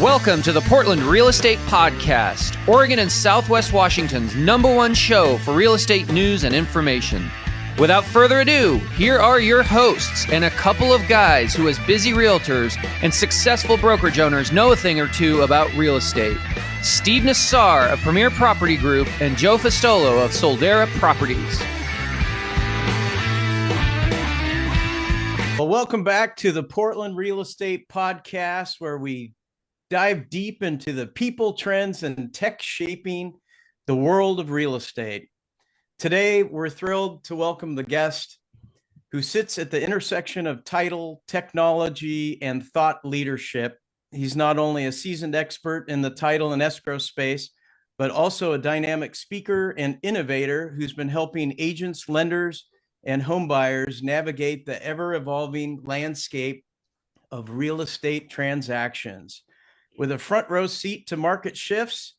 Welcome to the Portland Real Estate Podcast, Oregon and Southwest Washington's #1 show for real estate news and information. Without further ado, here are your hosts and a couple of guys who, as busy realtors and successful brokerage owners, know a thing or two about real estate. Steve Nassar of Premier Property Group and Joe Fistolo of Soldera Properties. Well, welcome back to the Portland Real Estate Podcast, where we dive deep into the people, trends, and tech shaping the world of real estate. Today, we're thrilled to welcome the guest who sits at the intersection of title, technology, and thought leadership. He's not only a seasoned expert in the title and escrow space, but also a dynamic speaker and innovator who's been helping agents, lenders, and home buyers navigate the ever-evolving landscape of real estate transactions. With a front row seat to market shifts,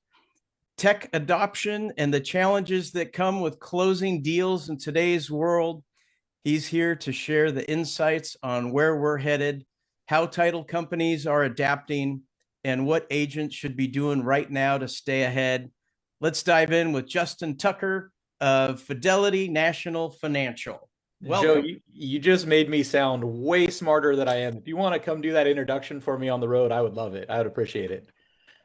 tech adoption, and the challenges that come with closing deals in today's world, he's here to share the insights on where we're headed, how title companies are adapting, and what agents should be doing right now to stay ahead. Let's dive in with Justin Tucker of Fidelity National Financial. Welcome. Joe, you just made me sound way smarter than I am. If you want to come do that introduction for me on the road, I would love it. I would appreciate it.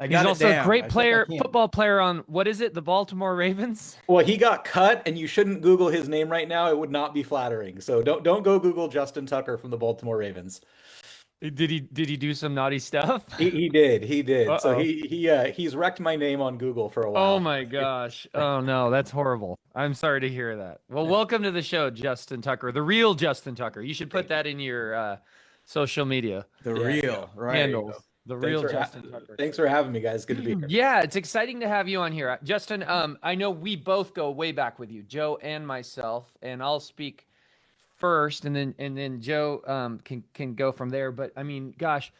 He's also a great player, football player on, what is it, the Baltimore Ravens? Well, he got cut, and you shouldn't Google his name right now. It would not be flattering. So don't go Google Justin Tucker from the Baltimore Ravens. Did he do some naughty stuff? He did. Uh-oh. So he's wrecked my name on Google for a while. Oh my gosh. Oh no, that's horrible. I'm sorry to hear that. Well, welcome to the show, Justin Tucker, the real Justin Tucker. You should put that in your social media. Handles. The real Justin Tucker. Thanks for having me, guys. Good to be here. Yeah, it's exciting to have you on here. Justin, I know we both go way back with you, Joe and myself, and I'll speak first, and then Joe can go from there. But I mean, gosh,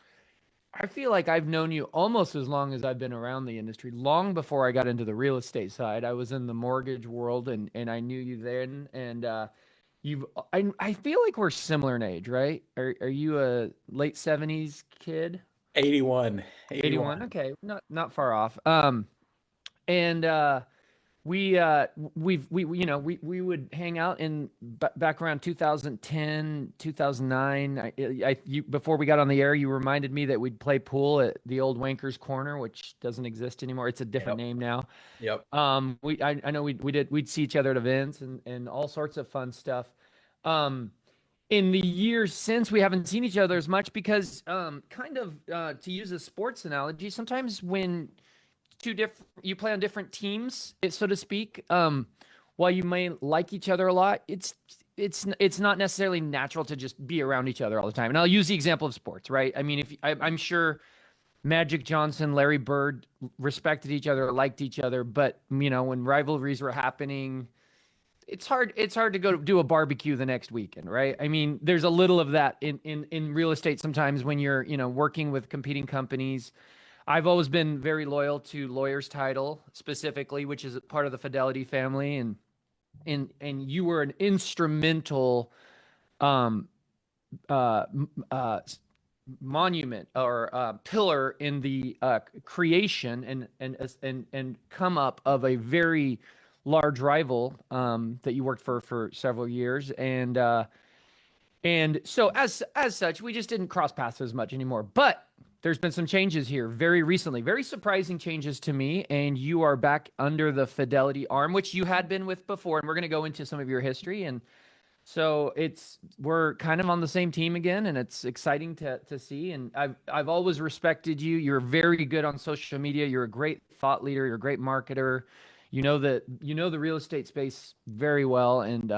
I feel like I've known you almost as long as I've been around the industry. Long before I got into the real estate side, I was in the mortgage world, and I knew you then. And I feel like we're similar in age, right? Are you a late 70s kid? 81. Okay, not far off. We would hang out in back around 2010, 2009. Before we got on the air, you reminded me that we'd play pool at the old Wanker's Corner, which doesn't exist anymore. It's a different name now. Yep. I know we'd see each other at events and all sorts of fun stuff. In the years since, we haven't seen each other as much because to use a sports analogy, sometimes when you play on different teams, so to speak, while you may like each other a lot, it's not necessarily natural to just be around each other all the time. And I'll use the example of sports, right? I mean, I'm sure Magic Johnson, Larry Bird respected each other, liked each other, but when rivalries were happening, it's hard to go do a barbecue the next weekend, right? I mean, there's a little of that in real estate sometimes when you're working with competing companies. I've always been very loyal to Lawyers Title specifically, which is a part of the Fidelity family, and you were an instrumental monument or pillar in the creation and come up of a very large rival that you worked for several years, and so as such, we just didn't cross paths as much anymore. But there's been some changes here very recently, very surprising changes to me, and you are back under the Fidelity arm, which you had been with before, and we're going to go into some of your history. And so we're kind of on the same team again, and it's exciting to see. And I've always respected you. You're very good on social media. You're a great thought leader. You're a great marketer. You know the real estate space very well, and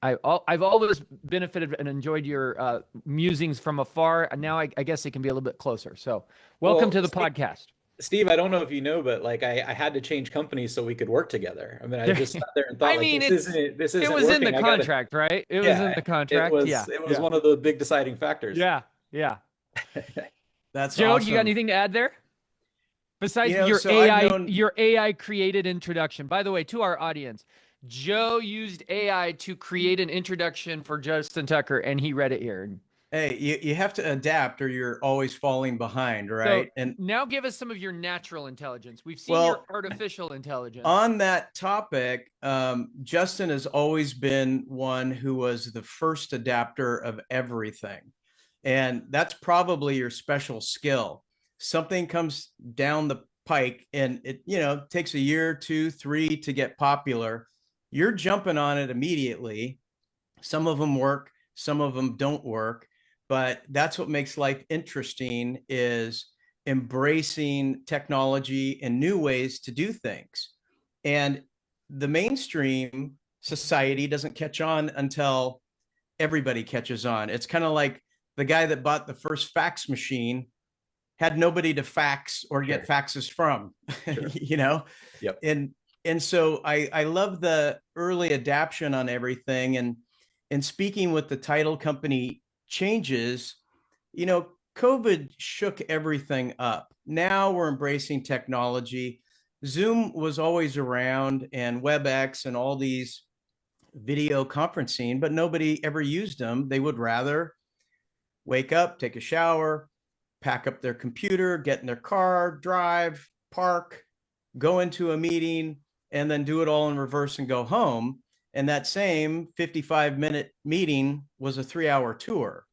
I've always benefited and enjoyed your musings from afar. And now I guess it can be a little bit closer. So, welcome to the podcast, Steve. I don't know if you know, but I had to change companies so we could work together. I mean, I just sat there and thought, this isn't it was working. In the contract, right? It was in the contract. It was one of the big deciding factors. Yeah. That's Joe. awesome. You got anything to add there? Besides your AI created introduction. By the way, to our audience, Joe used AI to create an introduction for Justin Tucker, and he read it here. Hey, you have to adapt or you're always falling behind, So right? And now give us some of your natural intelligence. We've seen your well, artificial intelligence. on that topic, Justin has always been one who was the first adapter of everything. And that's probably your special skill. Something comes down the pike and it, takes a year, two, three to get popular. You're jumping on it immediately. Some of them work, some of them don't work, but that's what makes life interesting is embracing technology and new ways to do things. And the mainstream society doesn't catch on until everybody catches on. It's kind of like the guy that bought the first fax machine had nobody to fax or get faxes from, Sure. Yep. And so I love the early adaption on everything. And speaking with the title company changes, COVID shook everything up. Now we're embracing technology. Zoom was always around and WebEx and all these video conferencing, but nobody ever used them. They would rather wake up, take a shower, pack up their computer, get in their car, drive, park, go into a meeting, and then do it all in reverse and go home. And that same 55-minute meeting was a 3-hour tour.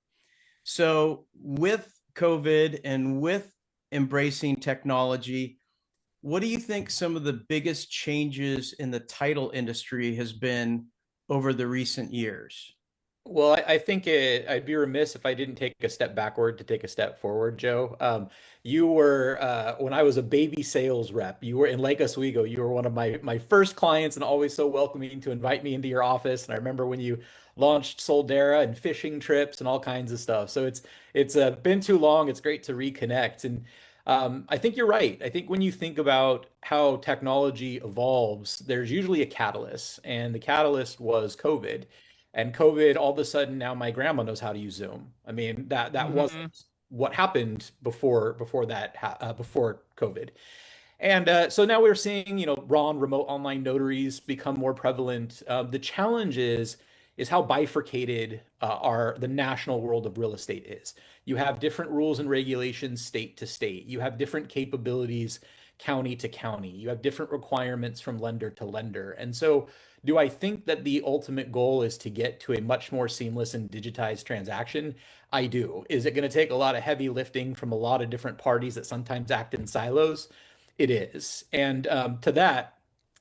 So with COVID and with embracing technology, what do you think some of the biggest changes in the title industry has been over the recent years? Well, I think I'd be remiss if I didn't take a step backward to take a step forward, Joe. You were when I was a baby sales rep. You were in Lake Oswego. You were one of my first clients, and always so welcoming to invite me into your office. And I remember when you launched Soldera and fishing trips and all kinds of stuff. So it's been too long. It's great to reconnect. And I think you're right. I think when you think about how technology evolves, there's usually a catalyst, and the catalyst was COVID. And COVID, all of a sudden, now my grandma knows how to use Zoom. I mean, that wasn't Mhm. what happened before COVID. And so now we're seeing, RON, remote online notaries, become more prevalent. The challenge is how bifurcated the national world of real estate is. You have different rules and regulations state to state. You have different capabilities county to county. You have different requirements from lender to lender. And so, do I think that the ultimate goal is to get to a much more seamless and digitized transaction? I do. Is it going to take a lot of heavy lifting from a lot of different parties that sometimes act in silos? It is. And to that,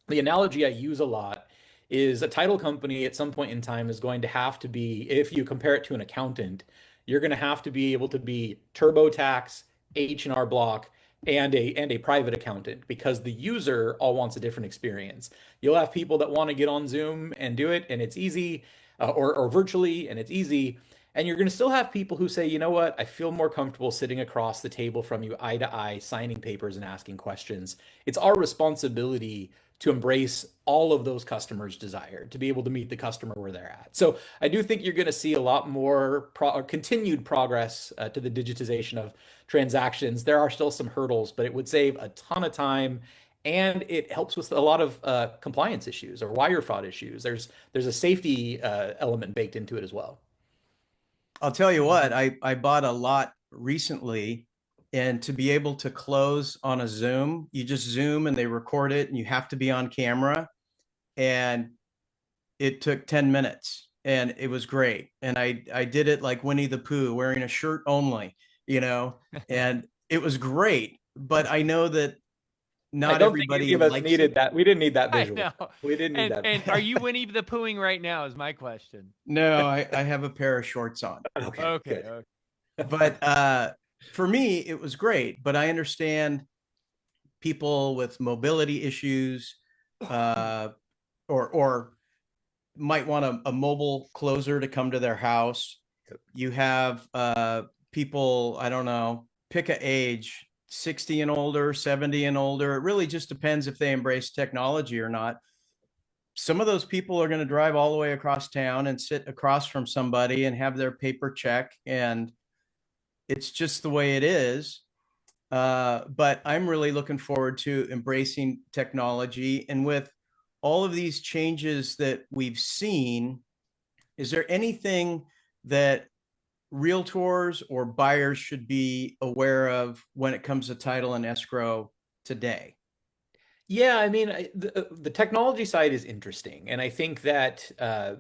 the analogy I use a lot is a title company at some point in time is going to have to be, if you compare it to an accountant, you're going to have to be able to be TurboTax, H&R Block, and a private accountant because the user all wants a different experience. You'll have people that want to get on Zoom and do it, and it's easy, or virtually, and it's easy. And you're going to still have people who say, you know what, I feel more comfortable sitting across the table from you, eye to eye, signing papers and asking questions. It's our responsibility to embrace all of those customers' desire, to be able to meet the customer where they're at. So I do think you're going to see a lot more continued progress to the digitization of transactions. There are still some hurdles, but it would save a ton of time, and it helps with a lot of compliance issues or wire fraud issues. There's a safety element baked into it as well. I'll tell you what, I bought a lot recently, and to be able to close on a Zoom, you just Zoom and they record it, and you have to be on camera. And it took 10 minutes and it was great. And I did it like Winnie the Pooh, wearing a shirt only, and it was great. But I know that I not don't think any everybody of us likes it. needed that. We didn't need that I visual. know. We didn't need that. And are you Winnie the Poohing right now? Is my question. No, I have a pair of shorts on. Okay, Okay. good. But for me, it was great. But I understand people with mobility issues, or might want a mobile closer to come to their house. You have people, I don't know, pick a age, 60 and older, 70 and older. It really just depends if they embrace technology or not. Some of those people are going to drive all the way across town and sit across from somebody and have their paper check. And it's just the way it is. But I'm really looking forward to embracing technology. And with all of these changes that we've seen, is there anything that realtors or buyers should be aware of when it comes to title and escrow today? Yeah, I mean, the technology side is interesting, and I think that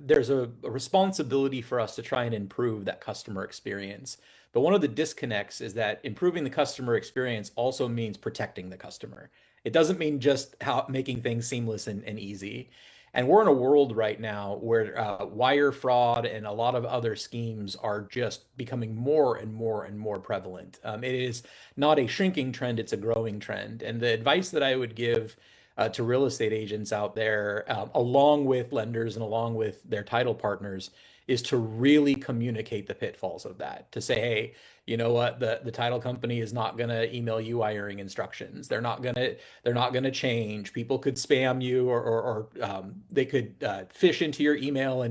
there's a responsibility for us to try and improve that customer experience. But one of the disconnects is that improving the customer experience also means protecting the customer. It doesn't mean just how making things seamless and easy. And we're in a world right now where wire fraud and a lot of other schemes are just becoming more and more and more prevalent. It is not a shrinking trend, it's a growing trend. And the advice that I would give to real estate agents out there, along with lenders and along with their title partners, is to really communicate the pitfalls of that. To say, hey, you know what, the title company is not going to email you wiring instructions. They're not going to change. People could spam you, or they could fish into your email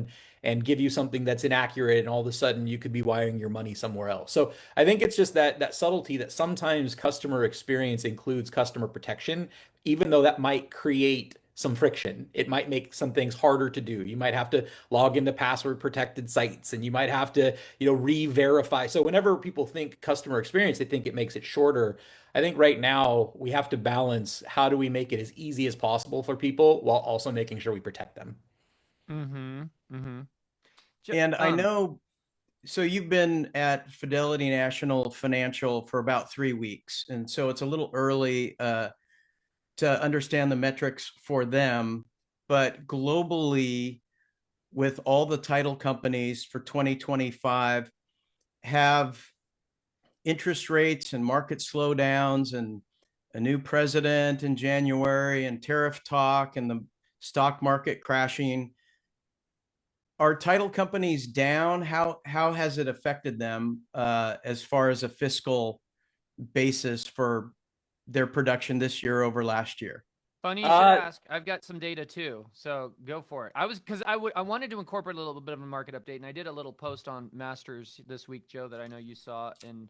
and give you something that's inaccurate, and all of a sudden you could be wiring your money somewhere else. So I think it's just that subtlety that sometimes customer experience includes customer protection, even though that might create some friction. It might make some things harder to do. You might have to log into password protected sites, and you might have to, re-verify. So whenever people think customer experience, they think it makes it shorter. I think right now we have to balance how do we make it as easy as possible for people while also making sure we protect them. Mm-hmm. Mm-hmm. And I know, so you've been at Fidelity National Financial for about 3 weeks, and so it's a little early to understand the metrics for them. But globally, with all the title companies for 2025, have interest rates and market slowdowns and a new president in January and tariff talk and the stock market crashing, are title companies down? How has it affected them as far as a fiscal basis for their production this year over last year? Funny you should ask. I've got some data too, so go for it. I wanted to incorporate a little bit of a market update, and I did a little post on Masters this week, Joe, that I know you saw, and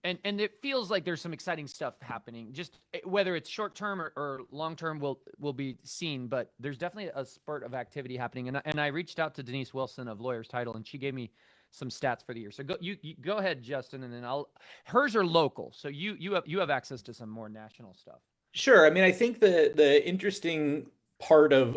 it feels like there's some exciting stuff happening. Just whether it's short term or long term will be seen, but there's definitely a spurt of activity happening. And I reached out to Denise Wilson of Lawyers Title, and she gave me some stats for the year. So you go ahead, Justin, and then hers are local, so you have access to some more national stuff. Sure. I mean, I think the interesting part of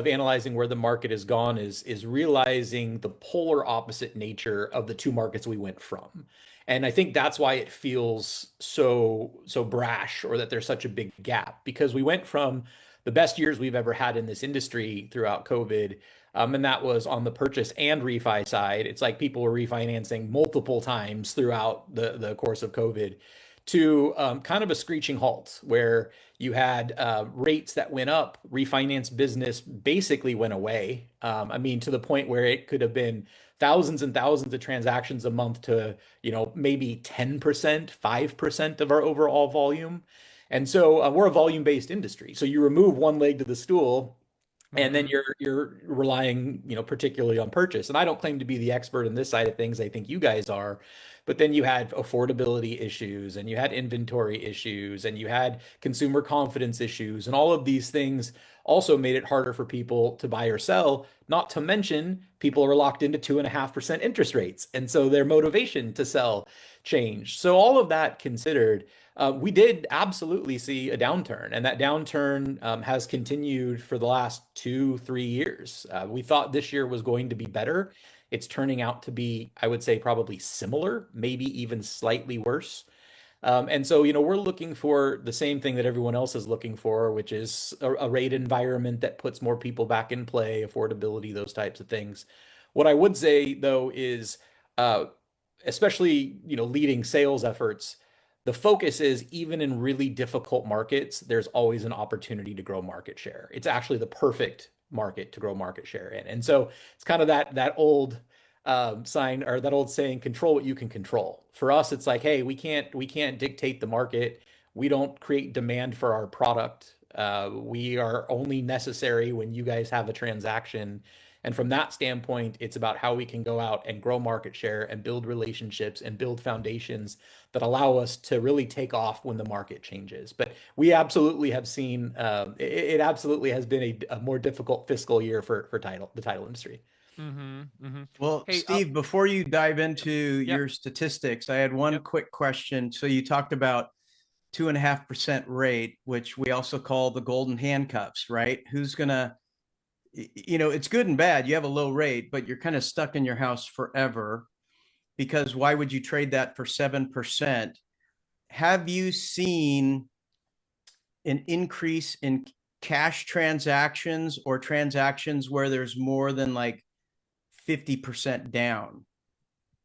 analyzing where the market has gone is realizing the polar opposite nature of the two markets we went from. And I think that's why it feels so brash, or that there's such a big gap, because we went from the best years we've ever had in this industry throughout COVID. And that was on the purchase and refi side. It's like people were refinancing multiple times throughout the course of COVID, to kind of a screeching halt where you had rates that went up, refinance business basically went away. I mean, to the point where it could have been thousands and thousands of transactions a month to, maybe 10%, 5% of our overall volume. And so we're a volume-based industry. So you remove one leg to the stool, and then you're relying, particularly on purchase. And I don't claim to be the expert in this side of things. I think you guys are. But then you had affordability issues, and you had inventory issues, and you had consumer confidence issues, and all of these things also made it harder for people to buy or sell. Not to mention, people are locked into 2.5% interest rates, and so their motivation to sell changed. So all of that considered, we did absolutely see a downturn, and that downturn has continued for the last 2, 3 years. We thought this year was going to be better. It's turning out to be, I would say, probably similar, maybe even slightly worse. And so, we're looking for the same thing that everyone else is looking for, which is a rate environment that puts more people back in play, affordability, those types of things. What I would say, though, is especially, leading sales efforts, the focus is, even in really difficult markets, there's always an opportunity to grow market share. It's actually the perfect market to grow market share in. And so it's kind of that old sign, or that old saying, control what you can control. For us, it's like, hey, we can't dictate the market. We don't create demand for our product. We are only necessary when you guys have a transaction. And from that standpoint, it's about how we can go out and grow market share and build relationships and build foundations that allow us to really take off when the market changes. But we absolutely have seen it absolutely has been a more difficult fiscal year for the title industry. Mm-hmm. Mm-hmm. Well, Hey, Steve, before you dive into yep, your statistics, I had one yep. quick question. So you talked about 2.5% rate, which we also call the golden handcuffs, right? Who's gonna, it's good and bad. You have a low rate, but you're kind of stuck in your house forever because why would you trade that for 7%? Have you seen an increase in cash transactions or transactions where there's more than like 50% down?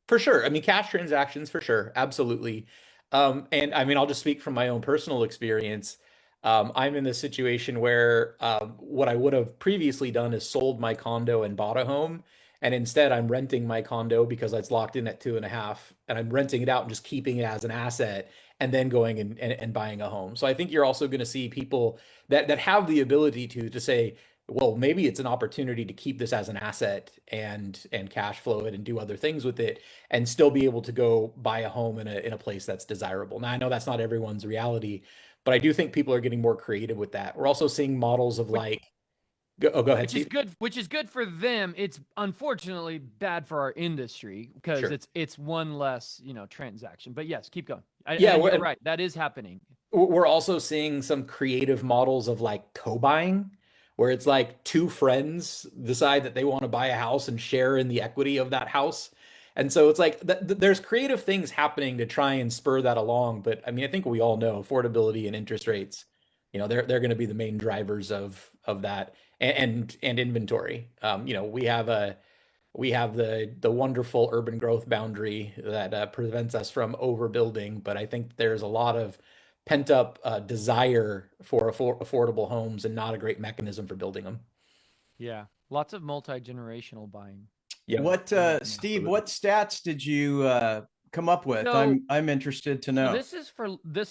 For sure. I mean, cash transactions for sure. Absolutely. And I mean, I'll just speak from my own personal experience. I'm in this situation where what I would have previously done is sold my condo and bought a home. And instead, I'm renting my condo because it's locked in at 2.5, and I'm renting it out and just keeping it as an asset and then going and buying a home. So I think you're also going to see people that have the ability to say, well, maybe it's an opportunity to keep this as an asset and cash flow it and do other things with it and still be able to go buy a home in a place that's desirable. Now, I know that's not everyone's reality, but I do think people are getting more creative with that. We're also seeing models of Which, like, go ahead, which is Steve. good. Which is good for them. It's unfortunately bad for our industry because Sure. it's one less transaction. But yes, keep going. Yeah, And you're right. That is happening. we're also seeing some creative models of like co-buying, where it's like two friends decide that they want to buy a house and share in the equity of that house. And so it's like there's creative things happening to try and spur that along. But I mean, I think we all know affordability and interest rates, they're going to be the main drivers of that and inventory. We have the wonderful urban growth boundary that prevents us from overbuilding, but I think there's a lot of pent up desire for affordable homes and not a great mechanism for building them. Yeah, lots of multi-generational buying. Yep. What, Steve, Absolutely. what stats did you come up with? So I'm interested to So know. this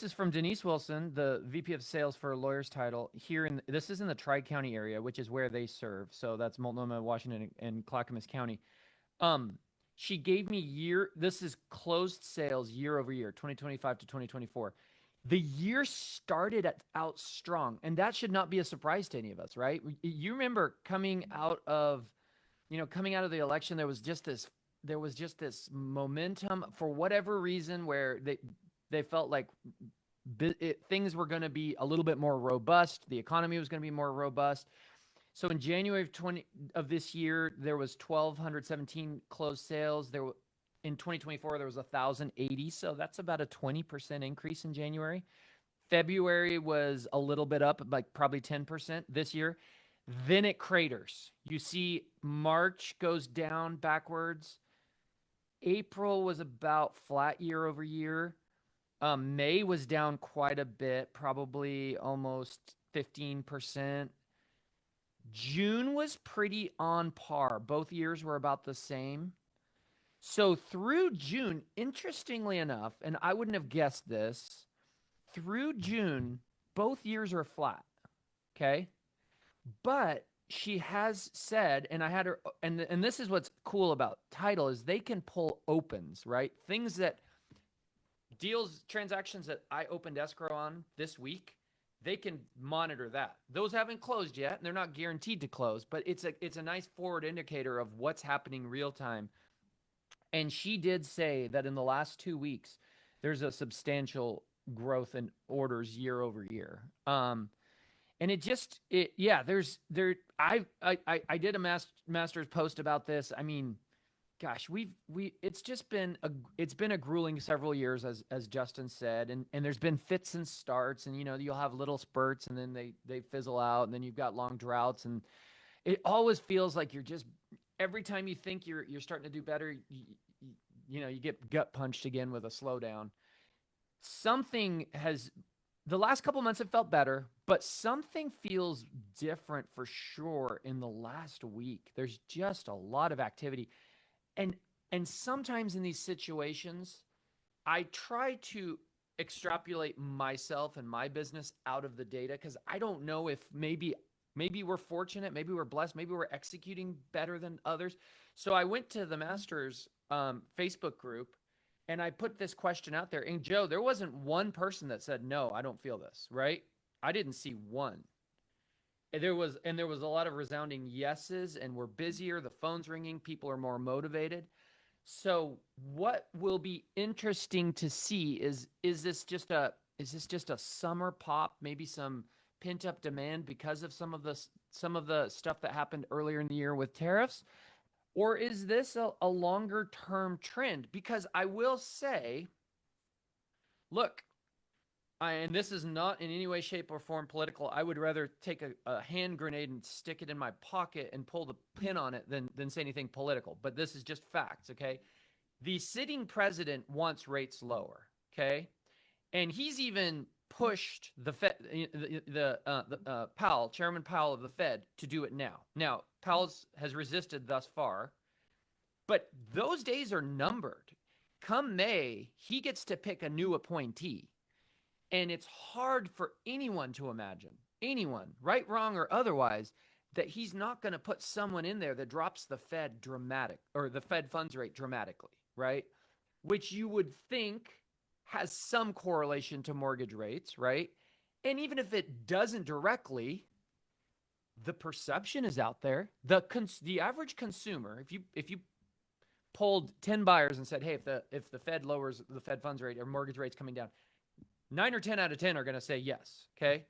is from Denise Wilson, the VP of Sales for Lawyers Title here this is in the Tri-County area, which is where they serve. So that's Multnomah, Washington, and Clackamas County. Um, she gave me this is closed sales year over year, 2025 to 2024. The year started out strong, and that should not be a surprise to any of us, right? You remember coming out of the election, there was just this momentum for whatever reason where they felt like things were going to be a little bit more robust. The economy was going to be more robust. So in January of this year, there was 1,217 closed sales. In 2024 there was 1,080. So that's about a 20% increase in January. February was a little bit up, like probably 10% this year. Then it craters. You see March goes down backwards. April was about flat year over year. May was down quite a bit, probably almost 15%. June was pretty on par. Both years were about the same. So through June, interestingly enough, and I wouldn't have guessed this, through June, both years are flat. Okay. But she has said, and I had her, and this is what's cool about title is they can pull opens, right? Transactions that I opened escrow on this week, they can monitor that. Those haven't closed yet, and they're not guaranteed to close, but it's a nice forward indicator of what's happening real time. And she did say that in the last 2 weeks, there's a substantial growth in orders year over year. And I did a master's post about this. I mean, gosh, it's been a grueling several years, as Justin said, and there's been fits and starts, and you'll have little spurts, and then they fizzle out, and then you've got long droughts, and it always feels like you're just every time you think you're starting to do better, you get gut punched again with a slowdown. Something has The last couple months have felt better, but something feels different for sure in the last week. There's just a lot of activity. And and sometimes in these situations, I try to extrapolate myself and my business out of the data because I don't know if maybe we're fortunate, maybe we're blessed, maybe we're executing better than others. So I went to the Masters Facebook group and I put this question out there. And Joe, there wasn't one person that said, no, I don't feel this, right? I didn't see one. there was a lot of resounding yeses, and we're busier. The phone's ringing. People are more motivated. So what will be interesting to see is this just a summer pop, maybe some pent up demand because of some of the stuff that happened earlier in the year with tariffs, or is this a longer term trend? Because I will say, look, and this is not in any way, shape, or form political. I would rather take a hand grenade and stick it in my pocket and pull the pin on it than say anything political. But this is just facts, okay? The sitting president wants rates lower, okay? And he's even pushed the Fed, Powell, Chairman Powell of the Fed, to do it now. Now, Powell has resisted thus far, but those days are numbered. Come May, he gets to pick a new appointee. And it's hard for anyone to imagine, anyone, right, wrong, or otherwise, that he's not going to put someone in there that drops the Fed funds rate dramatically, right? Which you would think has some correlation to mortgage rates, right? And even if it doesn't directly, the perception is out there. The average consumer, if you polled 10 buyers and said, hey, if the Fed lowers the Fed funds rate or mortgage rates coming down, 9 or 10 out of 10 are going to say yes. Okay.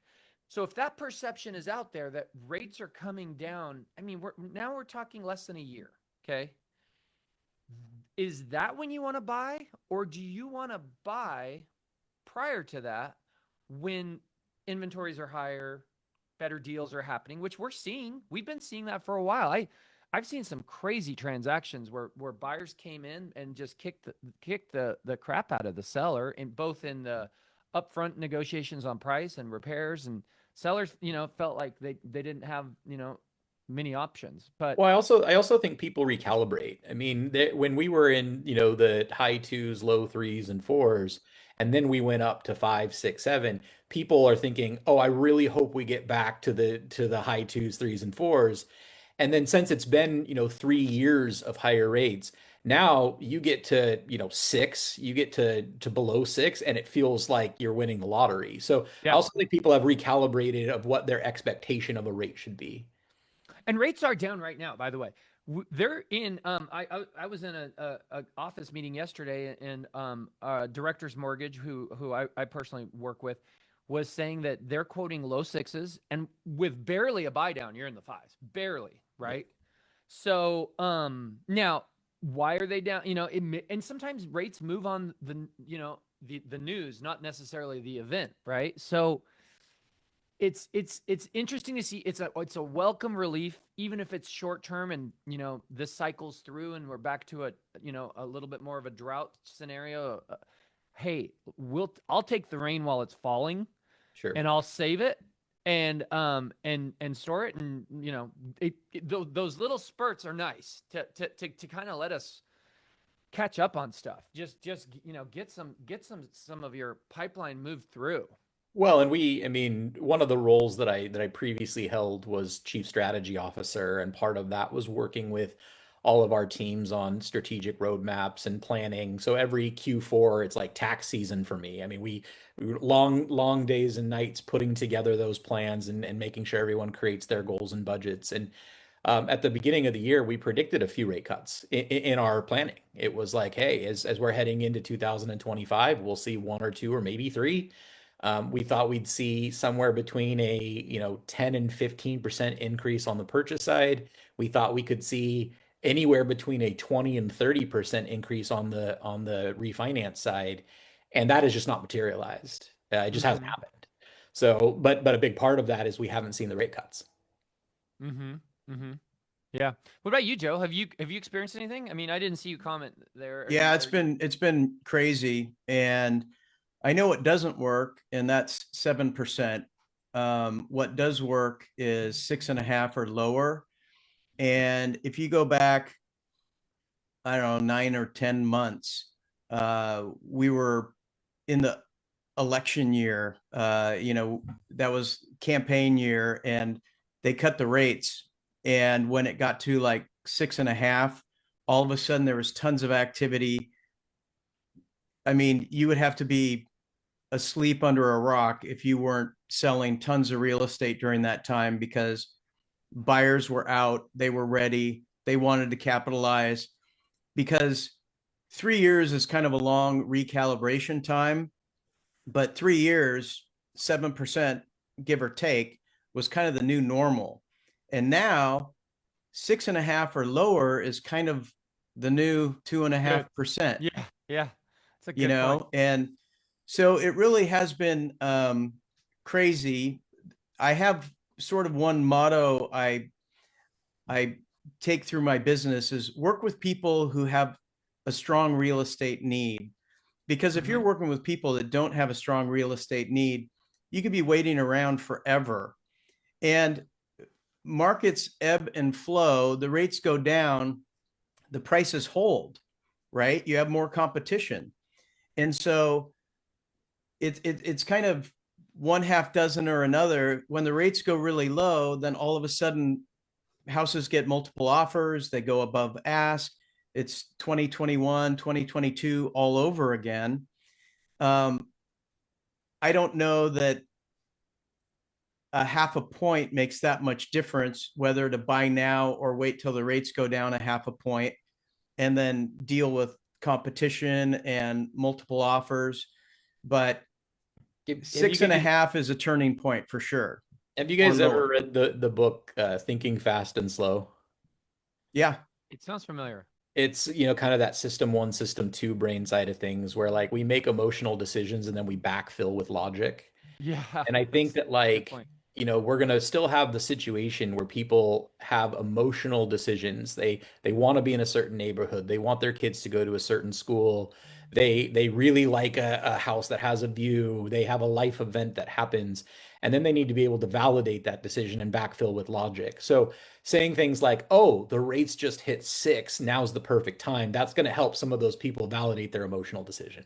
So if that perception is out there that rates are coming down, I mean, we're talking less than a year. Okay. Is that when you want to buy, or do you want to buy prior to that when inventories are higher, better deals are happening, which we're seeing? We've been seeing that for a while. I've seen some crazy transactions where buyers came in and just kicked the crap out of the seller, in both in the upfront negotiations on price and repairs, and sellers, felt like they didn't have, many options. But Well, I also think people recalibrate. I mean, when we were in, the high twos, low threes and fours, and then we went up to five, six, seven, people are thinking, "Oh, I really hope we get back to the high twos, threes and fours." And then since it's been, 3 years of higher rates, now you get to, six, you get to below six, and it feels like you're winning the lottery. So I yeah, also think people have recalibrated of what their expectation of a rate should be. and rates are down right now, by the way. They're in. I was in a office meeting yesterday, and Director's Mortgage, who I personally work with, was saying that they're quoting low sixes, and with barely a buy down, you're in the fives, barely, right? So now, why are they down? And sometimes rates move on the news, not necessarily the event, right? So it's interesting to see. It's a welcome relief, even if it's short term, and this cycles through and we're back to a little bit more of a drought scenario. Hey, I'll take the rain while it's falling, Sure. and I'll save it and store it, and those little spurts are nice to kind of let us catch up on stuff. Just get some of your pipeline moved through. Well, and I mean, one of the roles that I previously held was chief strategy officer, and part of that was working with all of our teams on strategic roadmaps and planning. So every Q4, it's like tax season for me. I mean, we long days and nights putting together those plans and making sure everyone creates their goals and budgets. And at the beginning of the year, we predicted a few rate cuts in our planning. It was like, hey, as we're heading into 2025, we'll see one or two or maybe three. We thought we'd see somewhere between a 10 and 15% increase on the purchase side. We thought we could see anywhere between a 20 and 30% increase on the refinance side, and that has just not materialized. It just hasn't happened. So, but a big part of that is we haven't seen the rate cuts. Mm-hmm. Mm-hmm. Yeah. What about you, Joe? Have you experienced anything? I mean, I didn't see you comment there. Yeah, it's been crazy, and I know it doesn't work, and that's 7%. What does work is 6.5 or lower. And if you go back, I don't know, 9 or 10 months, we were in the election year, that was campaign year, and they cut the rates. And when it got to like 6.5, all of a sudden there was tons of activity. I mean, you would have to be asleep under a rock if you weren't selling tons of real estate during that time because buyers were out, they were ready, they wanted to capitalize, because 3 years is kind of a long recalibration time, but 3 years, 7%, give or take, was kind of the new normal. And now 6.5 or lower is kind of the new 2.5%. Yeah, yeah. That's a good point. And so it really has been crazy. I have sort of one motto I take through my business is work with people who have a strong real estate need. Because if you're working with people that don't have a strong real estate need, you could be waiting around forever. And markets ebb and flow, the rates go down, the prices hold, right? You have more competition. And so it's kind of one half dozen or another. When the rates go really low, then all of a sudden houses get multiple offers, they go above ask. It's 2021, 2022 all over again. I don't know that a half a point makes that much difference, whether to buy now or wait till the rates go down a half a point and then deal with competition and multiple offers. But 6.5 is a turning point for sure. Have you guys ever read the book Thinking Fast and Slow? Yeah. It sounds familiar. It's, kind of that system 1, system 2 brain side of things where like we make emotional decisions and then we backfill with logic. Yeah. And I think that like, we're going to still have the situation where people have emotional decisions. They want to be in a certain neighborhood. They want their kids to go to a certain school. They really like a house that has a view. They have a life event that happens. And then they need to be able to validate that decision and backfill with logic. So saying things like, oh, the rates just hit 6, now's the perfect time. That's going to help some of those people validate their emotional decision.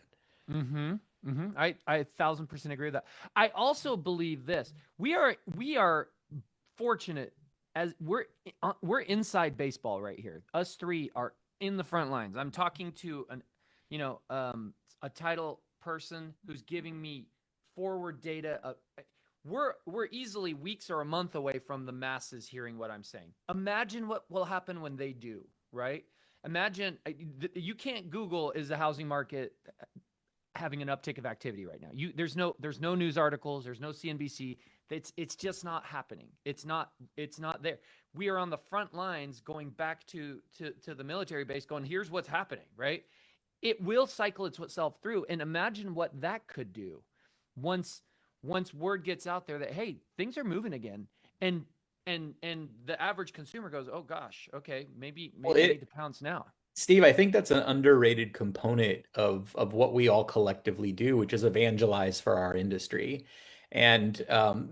I 1,000% agree with that. I also believe this. We are fortunate as we're inside baseball right here. Us three are in the front lines. I'm talking to a title person who's giving me forward data. We're easily weeks or a month away from the masses hearing what I'm saying. Imagine what will happen when they do, right? Imagine you can't Google, is the housing market having an uptick of activity right now? There's no news articles, there's no CNBC. It's just not happening. It's not there. We are on the front lines going back to the military base going, here's what's happening, right? It will cycle itself through. And imagine what that could do once word gets out there that, hey, things are moving again. And the average consumer goes, oh gosh, okay, maybe I need to pounce now. Steve, I think that's an underrated component of what we all collectively do, which is evangelize for our industry and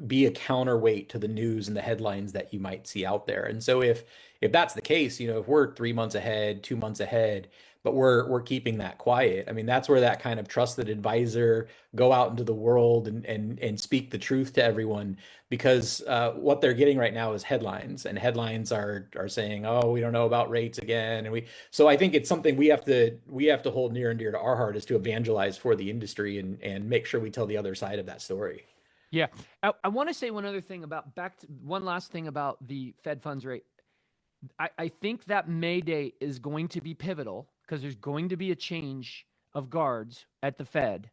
be a counterweight to the news and the headlines that you might see out there. And so if that's the case, if we're 3 months ahead, 2 months ahead, but we're keeping that quiet, I mean, that's where that kind of trusted advisor, go out into the world and speak the truth to everyone, because what they're getting right now is headlines, and headlines are saying, oh, we don't know about rates again. So I think it's something we have to hold near and dear to our heart, is to evangelize for the industry and make sure we tell the other side of that story. Yeah. I want to say one last thing about the Fed funds rate. I think that May date is going to be pivotal because there's going to be a change of guards at the Fed.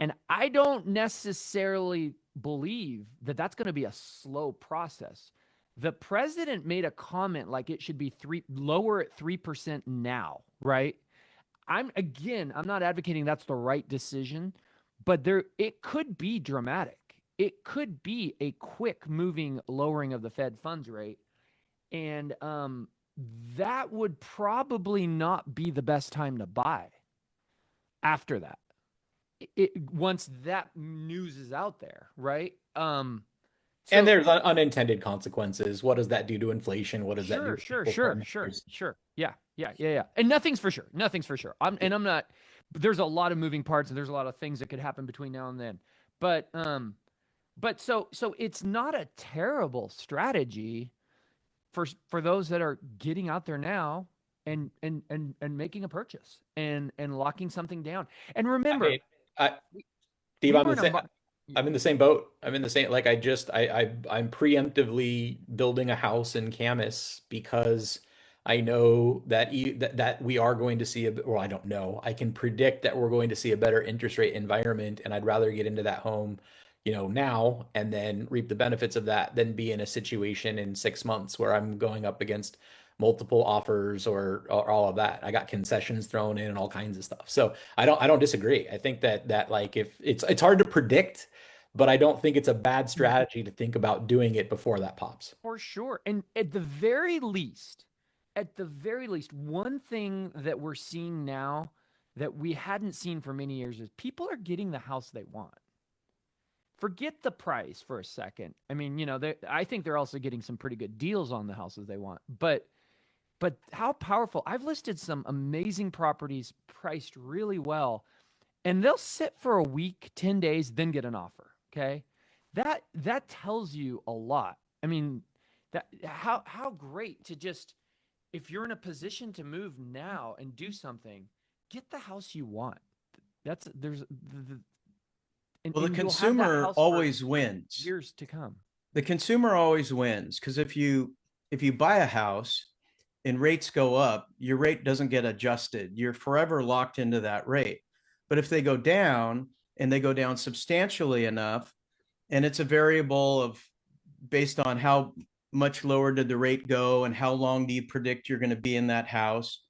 And I don't necessarily believe that that's going to be a slow process. The president made a comment like it should be lower at 3% now, right? I'm not advocating that's the right decision, but it could be dramatic. It could be a quick moving lowering of the Fed funds rate. And that would probably not be the best time to buy after that. Once that news is out there, right? And there's unintended consequences. What does that do to inflation? What does that do? Sure. Yeah. And nothing's for sure. I'm not. There's a lot of moving parts, and there's a lot of things that could happen between now and then. But so it's not a terrible strategy for those that are getting out there now and making a purchase and locking something down. And remember, Steve, I'm in the same boat. I'm in the same, like I'm preemptively building a house in Camas because I know that that we are going to see well, I don't know. I can predict that we're going to see a better interest rate environment, and I'd rather get into that home, now and then reap the benefits of that than be in a situation in 6 months where I'm going up against multiple offers or all of that. I got concessions thrown in and all kinds of stuff. So I don't disagree. I think that like if it's hard to predict, but I don't think it's a bad strategy to think about doing it before that pops. For sure. And at the very least, one thing that we're seeing now that we hadn't seen for many years is people are getting the house they want. Forget the price for a second. I mean, I think they're also getting some pretty good deals on the houses they want. But how powerful. I've listed some amazing properties priced really well, and they'll sit for a week, 10 days, then get an offer. Okay. That tells you a lot. I mean, that how great to just, if you're in a position to move now and do something, get the house you want. That's there's the Well, the and you'll have that consumer house for always wins. years to come. The consumer always wins because if you buy a house and rates go up, your rate doesn't get adjusted. You're forever locked into that rate. But if they go down and they go down substantially enough, and it's a variable of based on how much lower did the rate go and how long do you predict you're going to be in that house.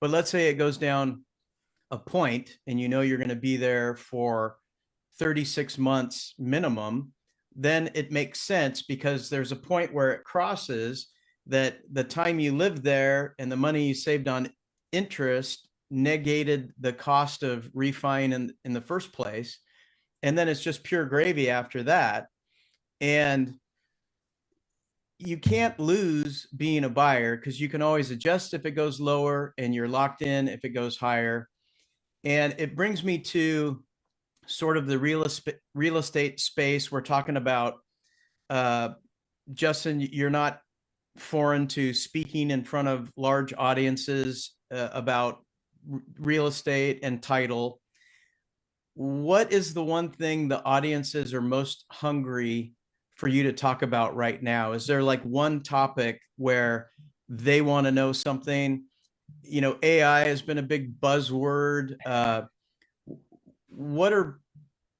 But let's say it goes down a point and you're going to be there for 36 months minimum, then it makes sense because there's a point where it crosses that the time you lived there and the money you saved on interest negated the cost of refining in the first place. And then it's just pure gravy after that. And you can't lose being a buyer because you can always adjust if it goes lower and you're locked in if it goes higher. And it brings me to sort of the real estate space. We're talking about, Justin, you're not foreign to speaking in front of large audiences about real estate and title. What is the one thing the audiences are most hungry for you to talk about right now? Is there like one topic where they want to know something? AI has been a big buzzword. What are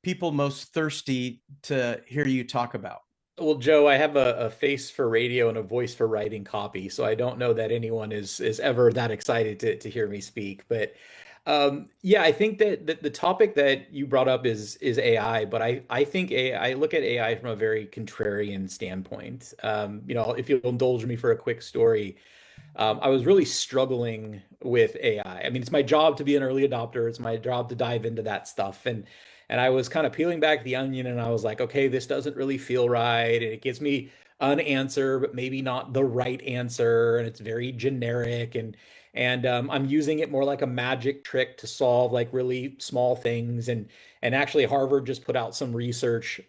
people most thirsty to hear you talk about? Well, Joe, I have a face for radio and a voice for writing copy, so I don't know that anyone is ever that excited to hear me speak. But yeah, I think that the topic that you brought up is AI, but I think I look at AI from a very contrarian standpoint. If you'll indulge me for a quick story, I was really struggling with AI. I mean, it's my job to be an early adopter. It's my job to dive into that stuff. And I was kind of peeling back the onion and I was like, okay, this doesn't really feel right. And it gives me an answer, but maybe not the right answer. And it's very generic. And I'm using it more like a magic trick to solve like really small things. And actually Harvard just put out some research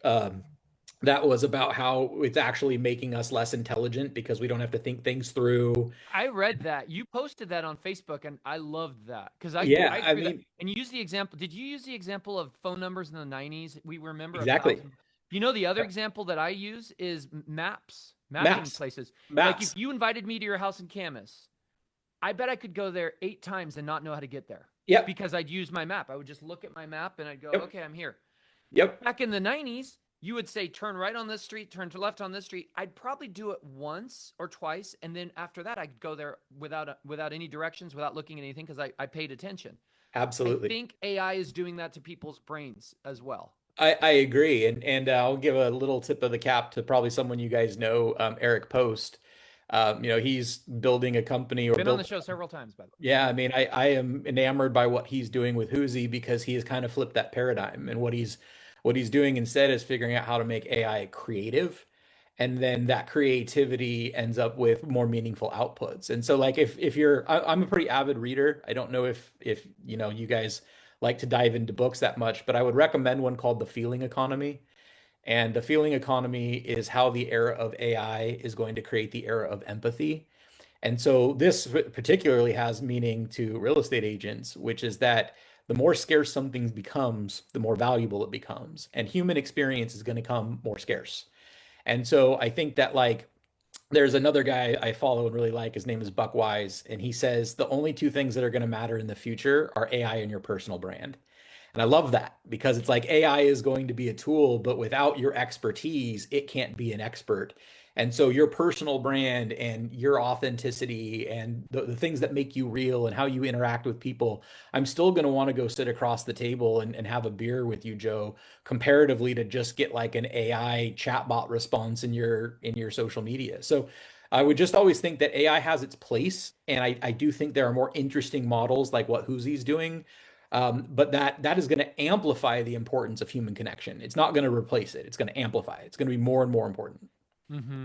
that was about how it's actually making us less intelligent because we don't have to think things through. I read that. You posted that on Facebook, and I loved that because Yeah, I I agree that. mean, And you used the example. Did you use the example of phone numbers in the 90s? We remember a exactly. thousand. The other example that I use is mapping Maps, places. Like maps. if you invited me to your house in Camas, I bet I could go there 8 times and not know how to get there Yep, because I'd use my map. I would just look at my map and I'd go, yep, okay, I'm here. yep. Back in the 90s, you would say turn right on this street, turn to left on this street. I'd probably do it once or twice, and then after that I'd go there without any directions, without looking at anything because I paid attention. I Absolutely. think AI is doing that to people's brains as well. I agree. And I'll give a little tip of the cap to probably someone you guys know, Eric Post. He's building a company or Been on the built. show several times, by the way. Yeah, I mean, I am enamored by what he's doing with Whoosy because he has kind of flipped that paradigm. And what he's doing instead is figuring out how to make AI creative. And then that creativity ends up with more meaningful outputs. And so like if you're I'm a pretty avid reader. I don't know if you guys like to dive into books that much, but I would recommend one called The Feeling Economy. And the feeling economy is how the era of AI is going to create the era of empathy. And so this particularly has meaning to real estate agents, which is that the more scarce something becomes, the more valuable it becomes. And human experience is going to become more scarce. And so I think that like there's another guy I follow and really like. His name is Buck Wise, and he says the only two things that are going to matter in the future are AI and your personal brand. And I love that because it's like AI is going to be a tool, but without your expertise, it can't be an expert. And so your personal brand and your authenticity and the things that make you real and how you interact with people, I'm still going to want to go sit across the table and have a beer with you, Joe, comparatively to just get like an AI chatbot response in your social media. So I would just always think that AI has its place. And I do think there are more interesting models like what Whoozie's doing, but that is going to amplify the importance of human connection. It's not going to replace it. It's going to amplify it. It's going to be more and more important.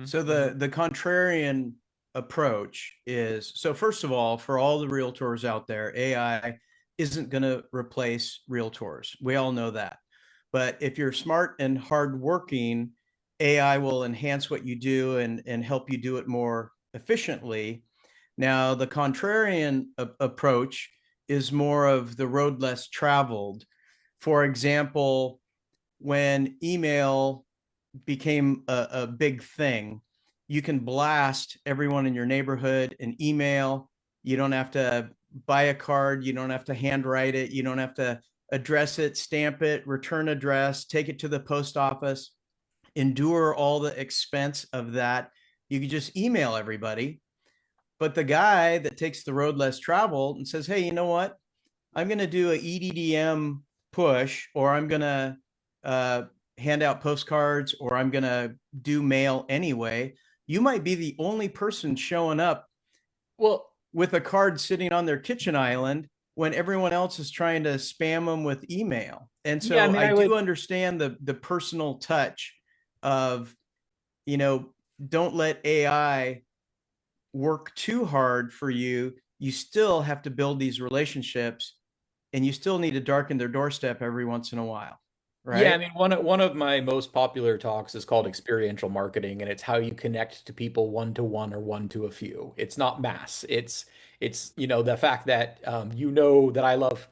So the contrarian approach is, so first of all, for all the realtors out there, AI isn't going to replace realtors. We all know that. But if you're smart and hardworking, AI will enhance what you do and help you do it more efficiently. Now, the contrarian approach is more of the road less traveled. For example, when email became a big thing, you can blast everyone in your neighborhood an email. You don't have to buy a card. You don't have to handwrite it. You don't have to address it, stamp it, return address, take it to the post office, endure all the expense of that. You can just email everybody. But the guy that takes the road less traveled and says, hey, you know what? I'm going to do a EDDM push, or I'm going to hand out postcards, or I'm going to do mail anyway. You might be the only person showing up with a card sitting on their kitchen island when everyone else is trying to spam them with email. And so I do understand the personal touch of, don't let AI work too hard for you. You still have to build these relationships, and you still need to darken their doorstep every once in a while. Right? Yeah, I mean, one of my most popular talks is called experiential marketing, and it's how you connect to people one to one or one to a few. It's not mass. It's the fact that that I love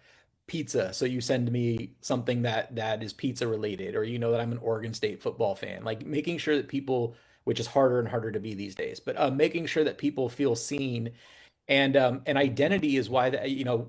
pizza, so you send me something that is pizza related, or that I'm an Oregon State football fan. Like making sure that people, which is harder and harder to be these days, but making sure that people feel seen. And identity is why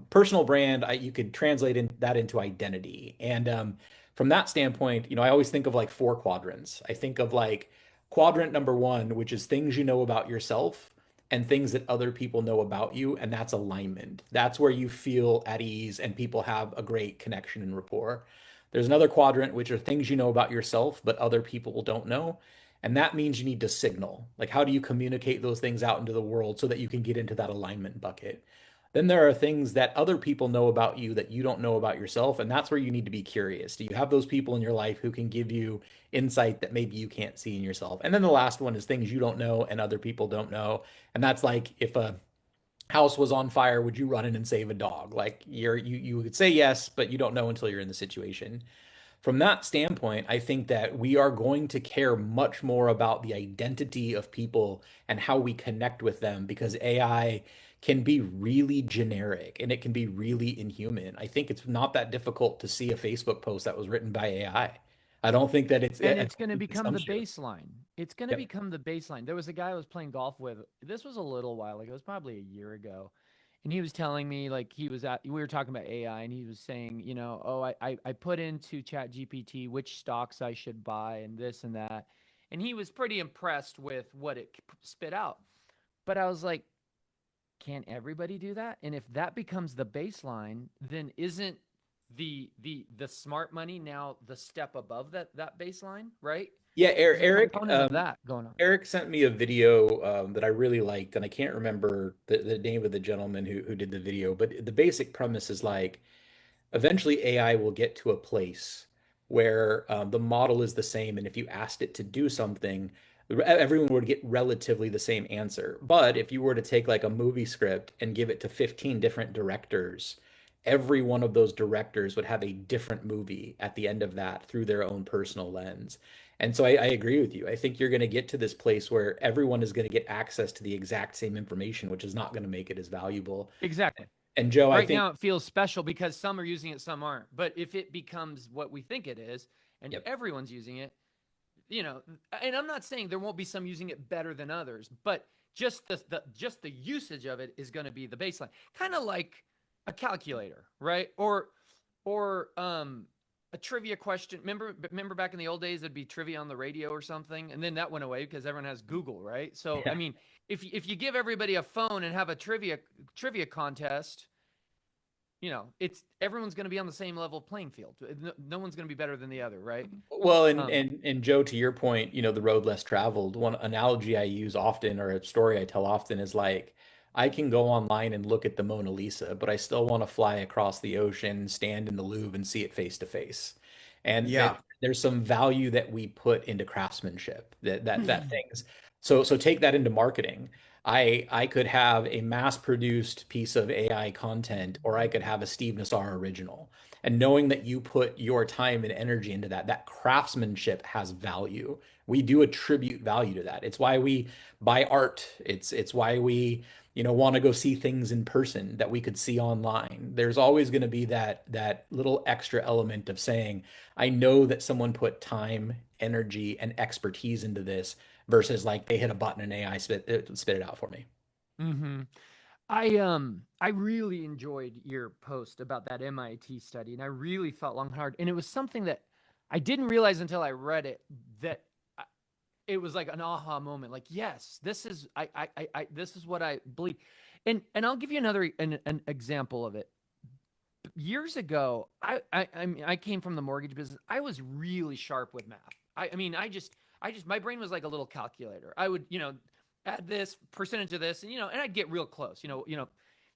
personal brand, you could translate that into identity. And from that standpoint, I always think of like four quadrants. I think of like quadrant number one, which is things you know about yourself and things that other people know about you, and that's alignment. That's where you feel at ease and people have a great connection and rapport. There's another quadrant, which are things you know about yourself, but other people don't know. And that means you need to signal. Like, how do you communicate those things out into the world so that you can get into that alignment bucket? Then there are things that other people know about you that you don't know about yourself. And that's where you need to be curious. Do you have those people in your life who can give you insight that maybe you can't see in yourself? And then the last one is things you don't know and other people don't know. And that's like, if a house was on fire, would you run in and save a dog? Like you would say yes, but you don't know until you're in the situation. From that standpoint, I think that we are going to care much more about the identity of people and how we connect with them, because AI can be really generic and it can be really inhuman. I think it's not that difficult to see a Facebook post that was written by AI. I don't think that and it's going to become the baseline. It's going to become the baseline. There was a guy I was playing golf with. This was a little while ago. It was probably a year ago. And he was telling me, like, we were talking about AI, and he was saying, I put into Chat GPT which stocks I should buy and this and that. And he was pretty impressed with what it spit out. But I was like, can't everybody do that? And if that becomes the baseline, then isn't the smart money now the step above that baseline, right? Yeah, Eric, that going on. Eric sent me a video that I really liked, and I can't remember the name of the gentleman who did the video, but the basic premise is like eventually AI will get to a place where the model is the same, and if you asked it to do something, everyone would get relatively the same answer. But if you were to take like a movie script and give it to 15 different directors, every one of those directors would have a different movie at the end of that through their own personal lens. And so I agree with you. I think you're going to get to this place where everyone is going to get access to the exact same information, which is not going to make it as valuable. Exactly. And Joe, I Right think, now it feels special because some are using it, some aren't. But if it becomes what we think it is, and yep. everyone's using it, you know, and I'm not saying there won't be some using it better than others, but just the usage of it is going to be the baseline. Kind of like a calculator, right? Or a trivia question. Remember back in the old days, there'd be trivia on the radio or something, and then that went away because everyone has Google, right? So Yeah. I mean, if you give everybody a phone and have a trivia contest, you know, it's everyone's going to be on the same level playing field. No one's going to be better than the other, right? Well, and Um, Joe, to your point, the road less traveled. One analogy I use often, or a story I tell often, is like I can go online and look at the Mona Lisa, but I still want to fly across the ocean, stand in the Louvre, and see it face to face. And Yeah. that there's some value that we put into craftsmanship. That things. So take that into marketing. I could have a mass-produced piece of AI content, or I could have a Steve Nassar original. And knowing that you put your time and energy into that, that craftsmanship has value. We do attribute value to that. It's why we buy art. It's why we, want to go see things in person that we could see online. There's always going to be that little extra element of saying, I know that someone put time, energy, and expertise into this versus like they hit a button and AI spit it out for me. mm-hmm. I really enjoyed your post about that MIT study, and I really thought long and hard. And it was something that I didn't realize until I read it that it was like an aha moment. Like, yes, this is this is what I believe. And I'll give you an example of it. Years ago, I mean, I came from the mortgage business. I was really sharp with math. I mean, I just my brain was like a little calculator. I would, add this percentage of this, and and I'd get real close.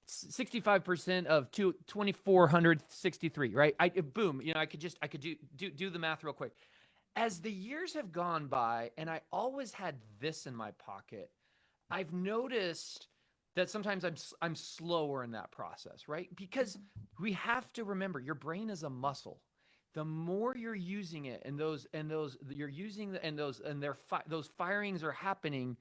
65% of 2463, right? Boom, I could do the math real quick. As the years have gone by, and I always had this in my pocket, I've noticed that sometimes I'm slower in that process, right? Because we have to remember your brain is a muscle. The more you're using it, and those you're using the, and those firings are happening,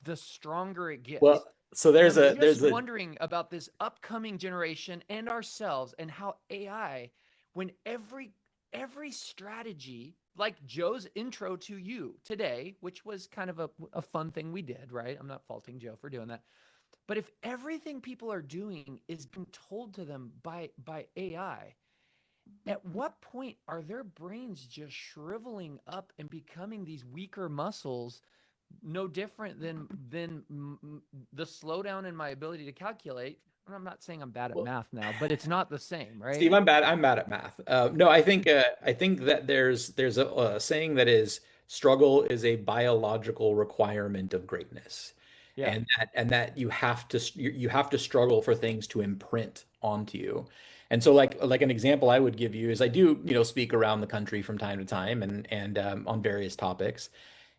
the stronger it gets. Well, so And there's I'm a just there's a wondering about this upcoming generation and ourselves, and how AI, when every strategy, like Joe's intro to you today, which was kind of a fun thing we did, right? I'm not faulting Joe for doing that. But if everything people are doing is being told to them by AI, at what point are their brains just shriveling up and becoming these weaker muscles, no different than the slowdown in my ability to calculate? And I'm not saying I'm bad at well, math now, but it's not the same, right? Steve, I'm bad. I'm bad at math. No, I think that there's a saying that is struggle is a biological requirement of greatness, Yeah. and that you have to struggle for things to imprint onto you. And so like an example I would give you is I do speak around the country from time to time and on various topics.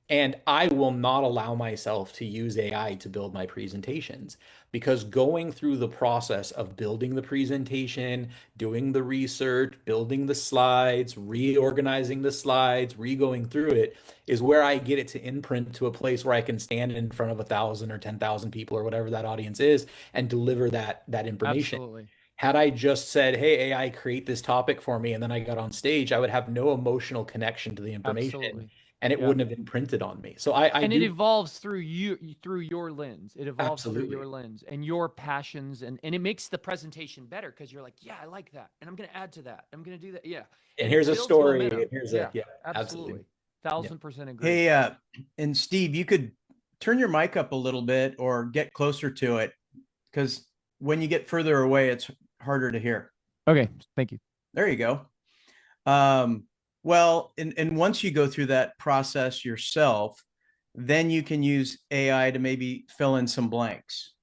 And I will not allow myself to use AI to build my presentations because going through the process of building the presentation, doing the research, building the slides, reorganizing the slides, re-going through it is where I get it to imprint to a place where I can stand in front of 1,000 or 10,000 people or whatever that audience is and deliver that information. Absolutely. Had I just said, "Hey, AI, create this topic for me," and then I got on stage, I would have no emotional connection to the information Absolutely. and it Yeah. wouldn't have imprinted on me. So I And it do evolves through your lens. It evolves through absolutely. your lens and your passions, and it makes the presentation better because you're like, yeah, I like that, and I'm going to add to that. I'm going to do that. Yeah. And And here's it a builds story, momentum. and here's a Yeah. yeah, absolutely. Absolutely. Yeah. 1000% agree. Hey, and Steve, you could turn your mic up a little bit or get closer to it because when you get further away, it's harder to hear. Okay. Thank you. There you go. Well, and once you go through that process yourself, then you can use AI to maybe fill in some blanks.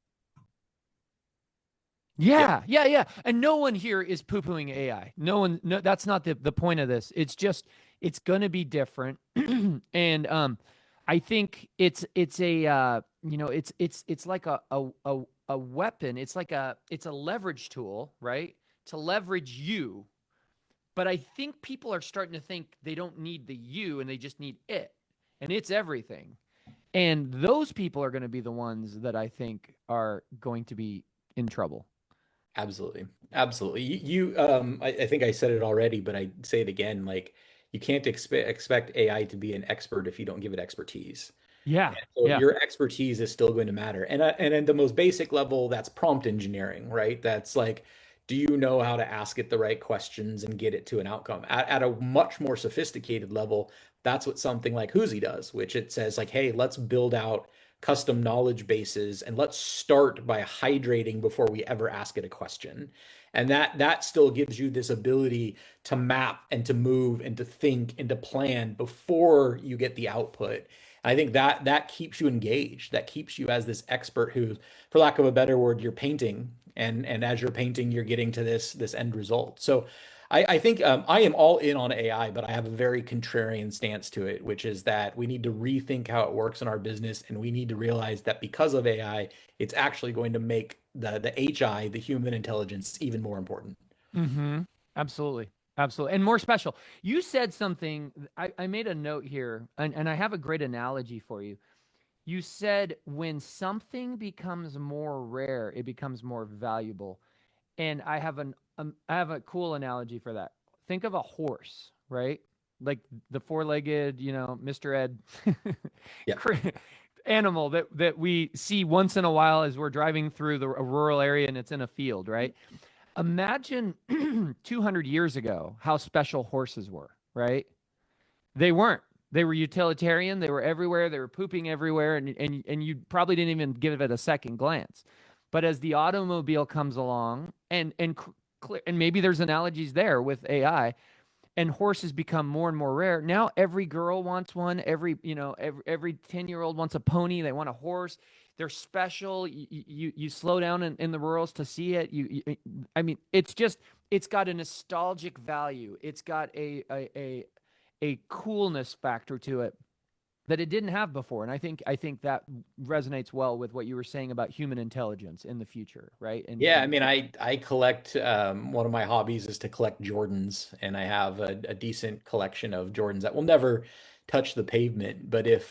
Yep. Yeah, yeah, yeah. And no one here is poo-pooing AI. No, that's not the point of this. It's just it's gonna be different. And I think it's a it's like a weapon. It's a leverage tool, right? To leverage you. But I think people are starting to think they don't need the you and they just need it. And it's everything. And those people are going to be the ones that I think are going to be in trouble. Absolutely. Absolutely. I think I said it already, but I say it again, like you can't expect AI to be an expert if you don't give it expertise. Yeah. So Yeah. your expertise is still going to matter. And at the most basic level, that's prompt engineering, right? That's like, do you know how to ask it the right questions and get it to an outcome? At a much more sophisticated level, that's what something like Whoosy does, which it says like, hey, let's build out custom knowledge bases and let's start by hydrating before we ever ask it a question. And that still gives you this ability to map and to move and to think and to plan before you get the output. I think that keeps you engaged. That keeps you as this expert who, for lack of a better word, you're painting, and as you're painting, you're getting to this end result. So, I think I am all in on AI, but I have a very contrarian stance to it, which is that we need to rethink how it works in our business, and we need to realize that because of AI, it's actually going to make the HI, the human intelligence, even more important. Mm-hmm. Absolutely. Absolutely. And more special. You said something, I made a note here, and I have a great analogy for you. You said when something becomes more rare, it becomes more valuable. And I have a cool analogy for that. Think of a horse, right? Like the four-legged, Mr. Ed Yeah. animal that we see once in a while as we're driving through a rural area and it's in a field, right? Imagine 200 years ago how special horses were, right? They weren't. They were utilitarian. They were everywhere. They were pooping everywhere, and you probably didn't even give it a second glance. But as the automobile comes along, and maybe there's analogies there with AI, and horses become more and more rare. Now every girl wants one. Every 10-year-old wants a pony. They want a horse. They're special. You slow down in the rurals to see it. I mean, it's got a nostalgic value. It's got a coolness factor to it that it didn't have before. And I think that resonates well with what you were saying about human intelligence in the future, right? Yeah, I And mean, I collect one of my hobbies is to collect Jordans, and I have a decent collection of Jordans that will never touch the pavement. But if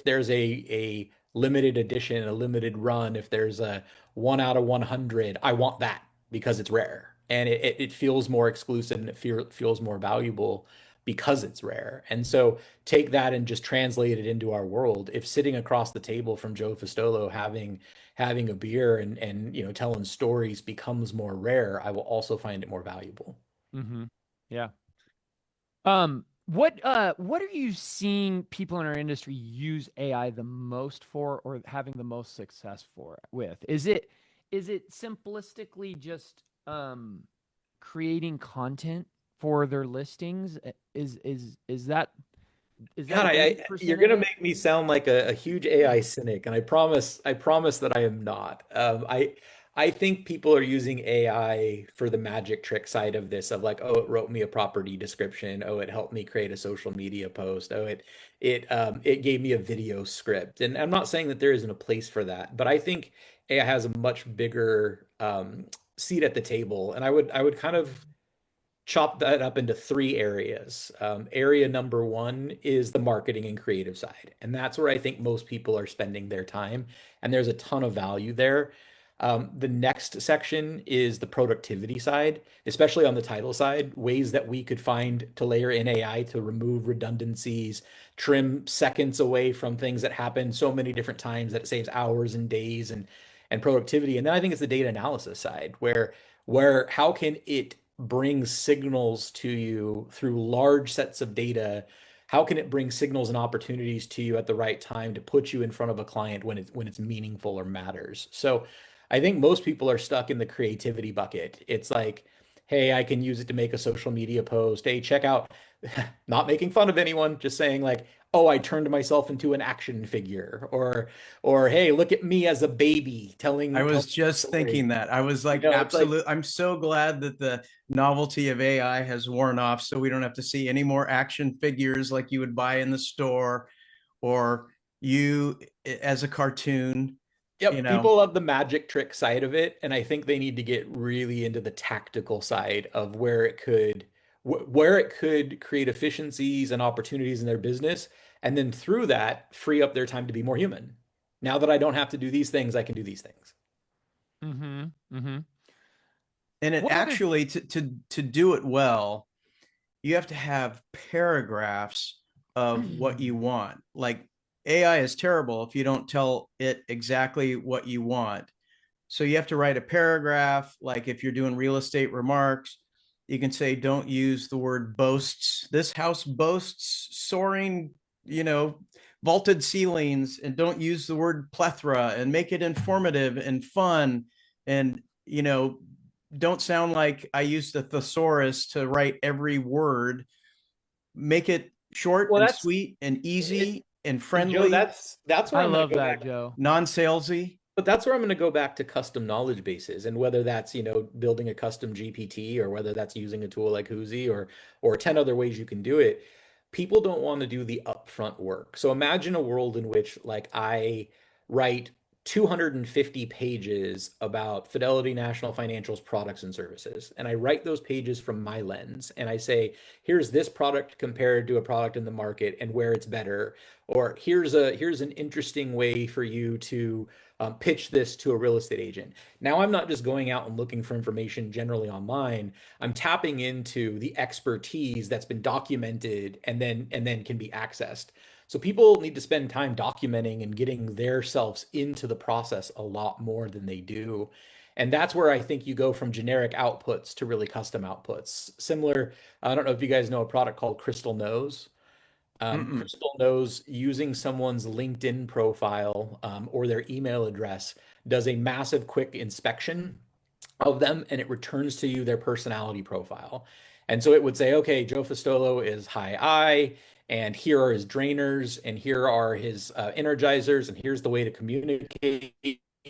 there's a limited edition, a limited run, if there's a 1 out of 100, I want that because it's rare and it feels more exclusive and feels more valuable because it's rare. And so take that and just translate it into our world. If sitting across the table from Joe Fistolo having a beer and telling stories becomes more rare, I will also find it more valuable. mm-hmm. Yeah. What are you seeing people in our industry use AI the most for, or having the most success for with? Is it simplistically just creating content for their listings? Is that God, an you're 80% of gonna it? make me sound like a huge AI cynic, and I promise that I am not. I think people are using AI for the magic trick side of this, of like, oh, it wrote me a property description, oh, it helped me create a social media post, oh, it gave me a video script. And I'm not saying that there isn't a place for that, but I think AI has a much bigger seat at the table, and I would kind of chop that up into three areas. Area number one is the marketing and creative side. And that's where I think most people are spending their time. And there's a ton of value there. The next section is the productivity side, especially on the title side, ways that we could find to layer in AI to remove redundancies, trim seconds away from things that happen so many different times that it saves hours and days and productivity. And then I think it's the data analysis side where how can it bring signals to you through large sets of data? How can it bring signals and opportunities to you at the right time to put you in front of a client when it's meaningful or matters? So I think most people are stuck in the creativity bucket. It's like, hey, I can use it to make a social media post. Hey, check out, not making fun of anyone, just saying like, oh, I turned myself into an action figure, or hey, look at me as a baby I telling was a just story. thinking that. I was like, It's like, absolute. I'm so glad that the novelty of AI has worn off, so we don't have to see any more action figures like you would buy in the store, or you as a cartoon. You yep, know, people love the magic trick side of it, and I think they need to get really into the tactical side of where it could create efficiencies and opportunities in their business, and then through that free up their time to be more human. Now that I don't have to do these things, I can do these things. Mm-hmm. Mm-hmm. And it What other actually to do it well, you have to have paragraphs of what you want. Like AI is terrible if you don't tell it exactly what you want. So you have to write a paragraph. Like if you're doing real estate remarks, you can say, don't use the word boasts. This house boasts soaring, vaulted ceilings, and don't use the word plethora, and make it informative and fun. And, don't sound like I used a thesaurus to write every word. Make it short Well, and that's sweet and easy and and Joe, friendly, that's where I I'm going to love go that, back. Joe. non-salesy. But that's where I'm going to go back to custom knowledge bases, and whether that's, building a custom GPT, or whether that's using a tool like Whoosy, or 10 other ways you can do it. People don't want to do the upfront work. So imagine a world in which, like, I write 250 pages about Fidelity National Financial's products and services, and I write those pages from my lens, and I say, here's this product compared to a product in the market and where it's better, or here's an interesting way for you to pitch this to a real estate agent. Now I'm not just going out and looking for information generally online. I'm tapping into the expertise that's been documented and then can be accessed. So people need to spend time documenting and getting their selves into the process a lot more than they do. And that's where I think you go from generic outputs to really custom outputs. Similar, I don't know if you guys know a product called Crystal Knows. Crystal knows using someone's LinkedIn profile, or their email address, does a massive quick inspection of them, and it returns to you their personality profile. And so it would say, okay, Joe Fistolo is high I, and here are his drainers, and here are his energizers, and here's the way to communicate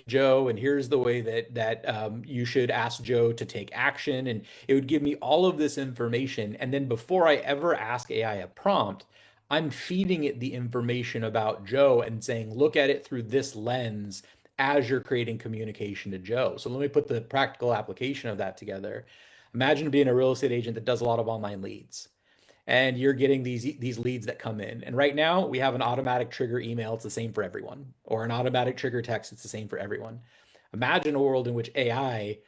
Joe, and here's the way that you should ask Joe to take action. And it would give me all of this information. And then before I ever ask AI a prompt, I'm feeding it the information about Joe and saying, look at it through this lens as you're creating communication to Joe. So let me put the practical application of that together. Imagine being a real estate agent that does a lot of online leads, and you're getting these leads that come in. And right now we have an automatic trigger email. It's the same for everyone, or an automatic trigger text. It's the same for everyone. Imagine a world in which AI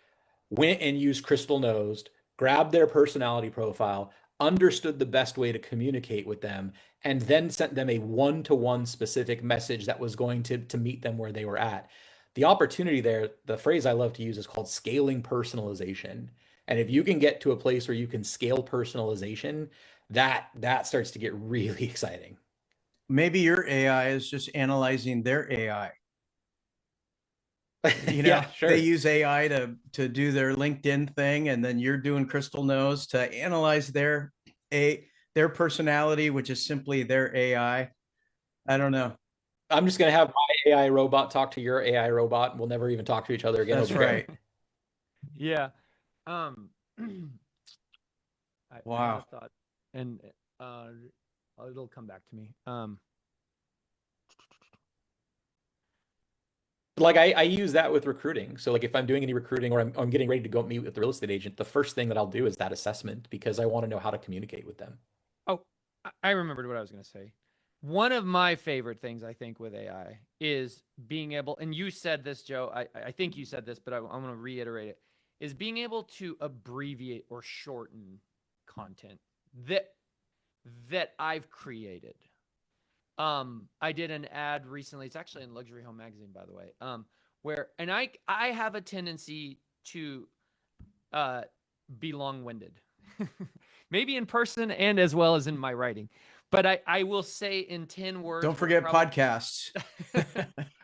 went and used Crystal Nosed, grabbed their personality profile, understood the best way to communicate with them, and then sent them a one-to-one specific message that was going to meet them where they were at. The opportunity there, the phrase I love to use is called scaling personalization. And if you can get to a place where you can scale personalization, that starts to get really exciting. Maybe your AI is just analyzing their AI. Yeah, sure. They use AI to do their LinkedIn thing, and then you're doing Crystal Knows to analyze their personality, which is simply their AI. I don't know. I'm just going to have my AI robot talk to your AI robot, and we'll never even talk to each other again. That's It'll be right. great. Yeah. I had a Wow. thought, and it'll come back to me. Like I use that with recruiting. So like if I'm doing any recruiting, or I'm getting ready to go meet with the real estate agent, the first thing that I'll do is that assessment, because I want to know how to communicate with them. Oh, I remembered what I was going to say. One of my favorite things, I think, with AI is being able, and you said this, Joe, I think you said this, but I'm going to reiterate it, is being able to abbreviate or shorten content that I've created. I did an ad recently. It's actually in Luxury Home Magazine, by the way. Where, and I have a tendency to be long-winded, maybe in person and as well as in my writing. But I will say in 10 words. Don't forget podcasts.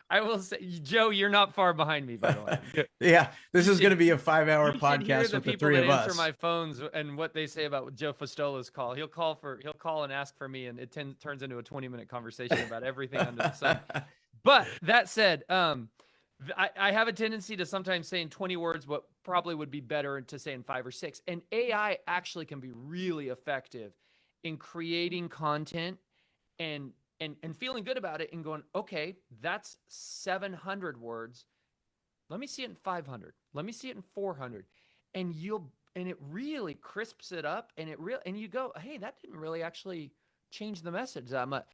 I will say, Joe, you're not far behind me, by the way. Yeah, this is going to be a 5-hour You should hear podcast the with the people three that of answer us. my phones and what they say about Joe Fistolo's call. He'll call and ask for me, and it turns into a 20-minute conversation about everything under the sun. But that said, I have a tendency to sometimes say in 20 words what probably would be better to say in 5 or 6. And AI actually can be really effective in creating content and feeling good about it and going, okay, that's 700 words. Let me see it in 500. Let me see it in 400. And it really crisps it up, and and you go, hey, that didn't really actually change the message that much.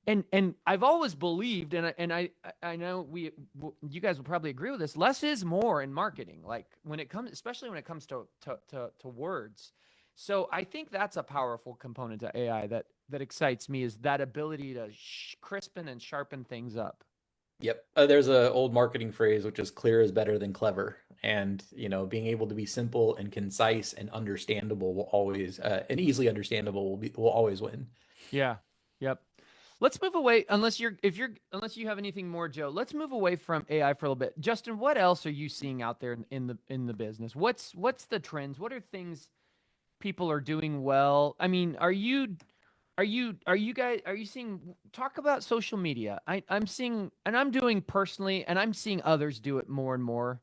and I've always believed, I know you guys will probably agree with this. Less is more in marketing. Like when it comes, especially when it comes to words. So I think that's a powerful component to AI that excites me, is that ability to crispen and sharpen things up. Yep. There's a old marketing phrase which is clear is better than clever. And, being able to be simple and concise and understandable will always, and easily understandable will always win. Yeah. Yep. Let's move away, unless you have anything more, Joe. Let's move away from AI for a little bit. Justin, what else are you seeing out there in the business? What's the trends? What are things people are doing well? I mean, are you seeing, talk about social media? I'm seeing, and I'm doing personally, and I'm seeing others do it more and more.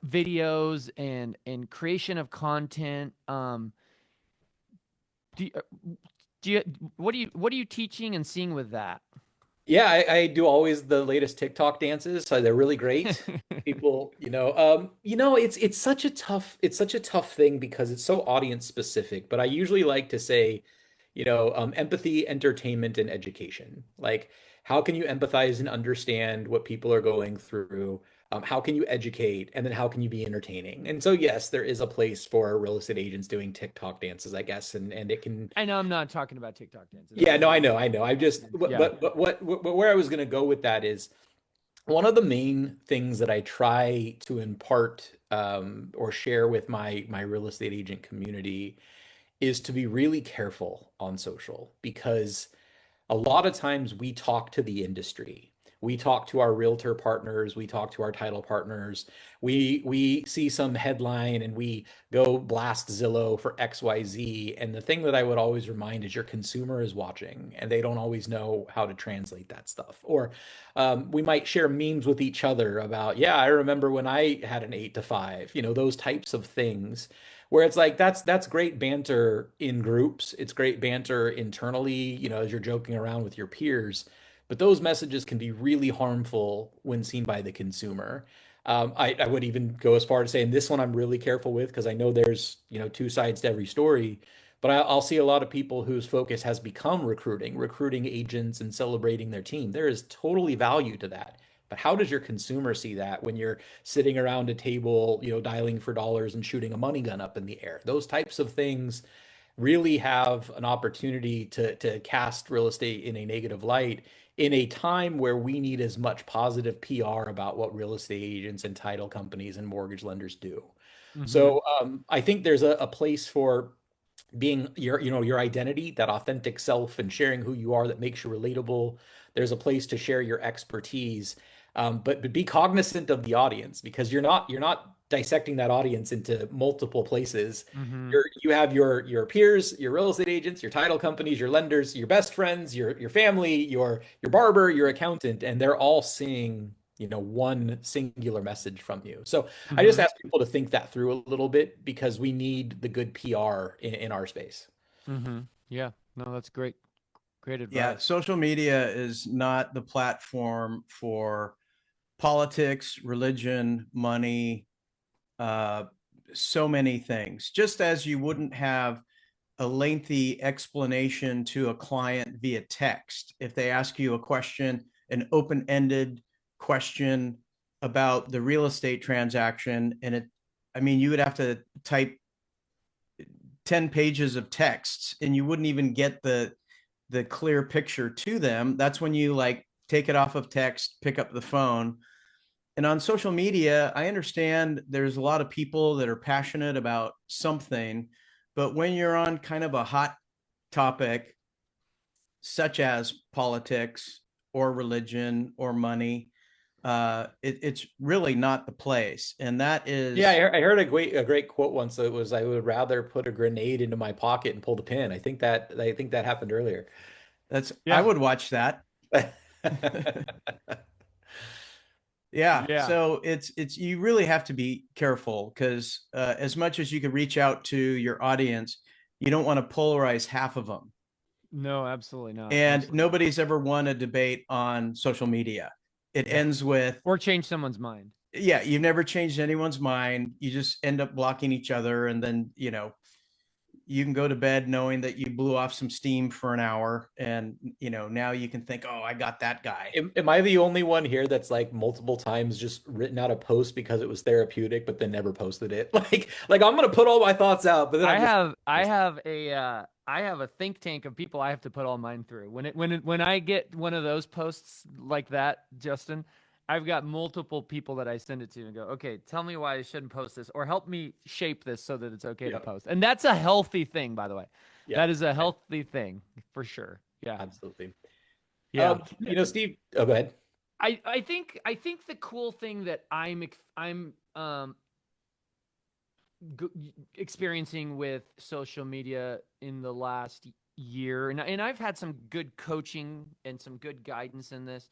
Videos and creation of content. Do you, do you what are you teaching and seeing with that? Yeah, I do always the latest TikTok dances, so they're really great. People, it's such a tough thing because it's so audience specific. But I usually like to say, empathy, entertainment, and education. Like, how can you empathize and understand what people are going through? How can you educate? And then how can you be entertaining? And so, yes, there is a place for real estate agents doing TikTok dances, I guess, and it can. I know I'm not talking about TikTok dances. Yeah, no, I know. I just, Yeah. but where I was going to go with that is one of the main things that I try to impart or share with my real estate agent community is to be really careful on social because a lot of times we talk to the industry. We talk to our realtor partners, we talk to our title partners. We see some headline and we go blast Zillow for XYZ. And the thing that I would always remind is your consumer is watching and they don't always know how to translate that stuff. Or we might share memes with each other about, yeah, I remember when I had an 8 to 5, those types of things where it's like that's great banter in groups. It's great banter internally, as you're joking around with your peers. But those messages can be really harmful when seen by the consumer. I would even go as far to say, and this one I'm really careful with because I know there's, two sides to every story. But I'll see a lot of people whose focus has become recruiting agents and celebrating their team. There is totally value to that. But how does your consumer see that when you're sitting around a table, dialing for dollars and shooting a money gun up in the air? Those types of things really have an opportunity to cast real estate in a negative light in a time where we need as much positive PR about what real estate agents and title companies and mortgage lenders do. Mm-hmm. So I think there's a place for being your identity, that authentic self, and sharing who you are that makes you relatable. There's a place to share your expertise, but be cognizant of the audience because you're not dissecting that audience into multiple places. Mm-hmm. You have your peers, your real estate agents, your title companies, your lenders, your best friends, your family, your barber, your accountant, and they're all seeing one singular message from you. So I just Mm-hmm. ask people to think that through a little bit because we need the good PR in our space. Mm-hmm. Yeah. No, that's great. Great Yeah, advice. social media is not the platform for politics, religion, money, uh, so many things. Just as you wouldn't have a lengthy explanation to a client via text if they ask you a question, an open-ended question about the real estate transaction, and you would have to type 10 pages of texts and you wouldn't even get the clear picture to them. That's when you like take it off of text, pick up the phone. And on social media, I understand there's a lot of people that are passionate about something, but when you're on kind of a hot topic, such as politics or religion or money, it's really not the place. And that is, Yeah, I heard a great quote once that was, "I would rather put a grenade into my pocket and pull the pin." I think that happened earlier. I Yeah. would watch that. Yeah. Yeah. So it's you really have to be careful because as much as you can reach out to your audience, you don't want to polarize half of them. No, absolutely not. And Absolutely not. nobody's ever won a debate on social media. It Yeah. ends with, Or change someone's mind. yeah, you've never changed anyone's mind. You just end up blocking each other. And then, you can go to bed knowing that you blew off some steam for an hour, and now you can think, oh, I got that guy. Am I the only one here that's like multiple times just written out a post because it was therapeutic, but then never posted it? Like I'm gonna put all my thoughts out, but then I have a think tank of people I have to put all mine through. When I get one of those posts like that, Justin, I've got multiple people that I send it to and go, okay, tell me why I shouldn't post this, or help me shape this so that it's okay to post. And that's a healthy thing, by the way. That is a healthy thing for sure. Yeah, absolutely. Yeah. Steve. Oh, go ahead. I think the cool thing that I'm experiencing with social media in the last year, and I've had some good coaching and some good guidance in this,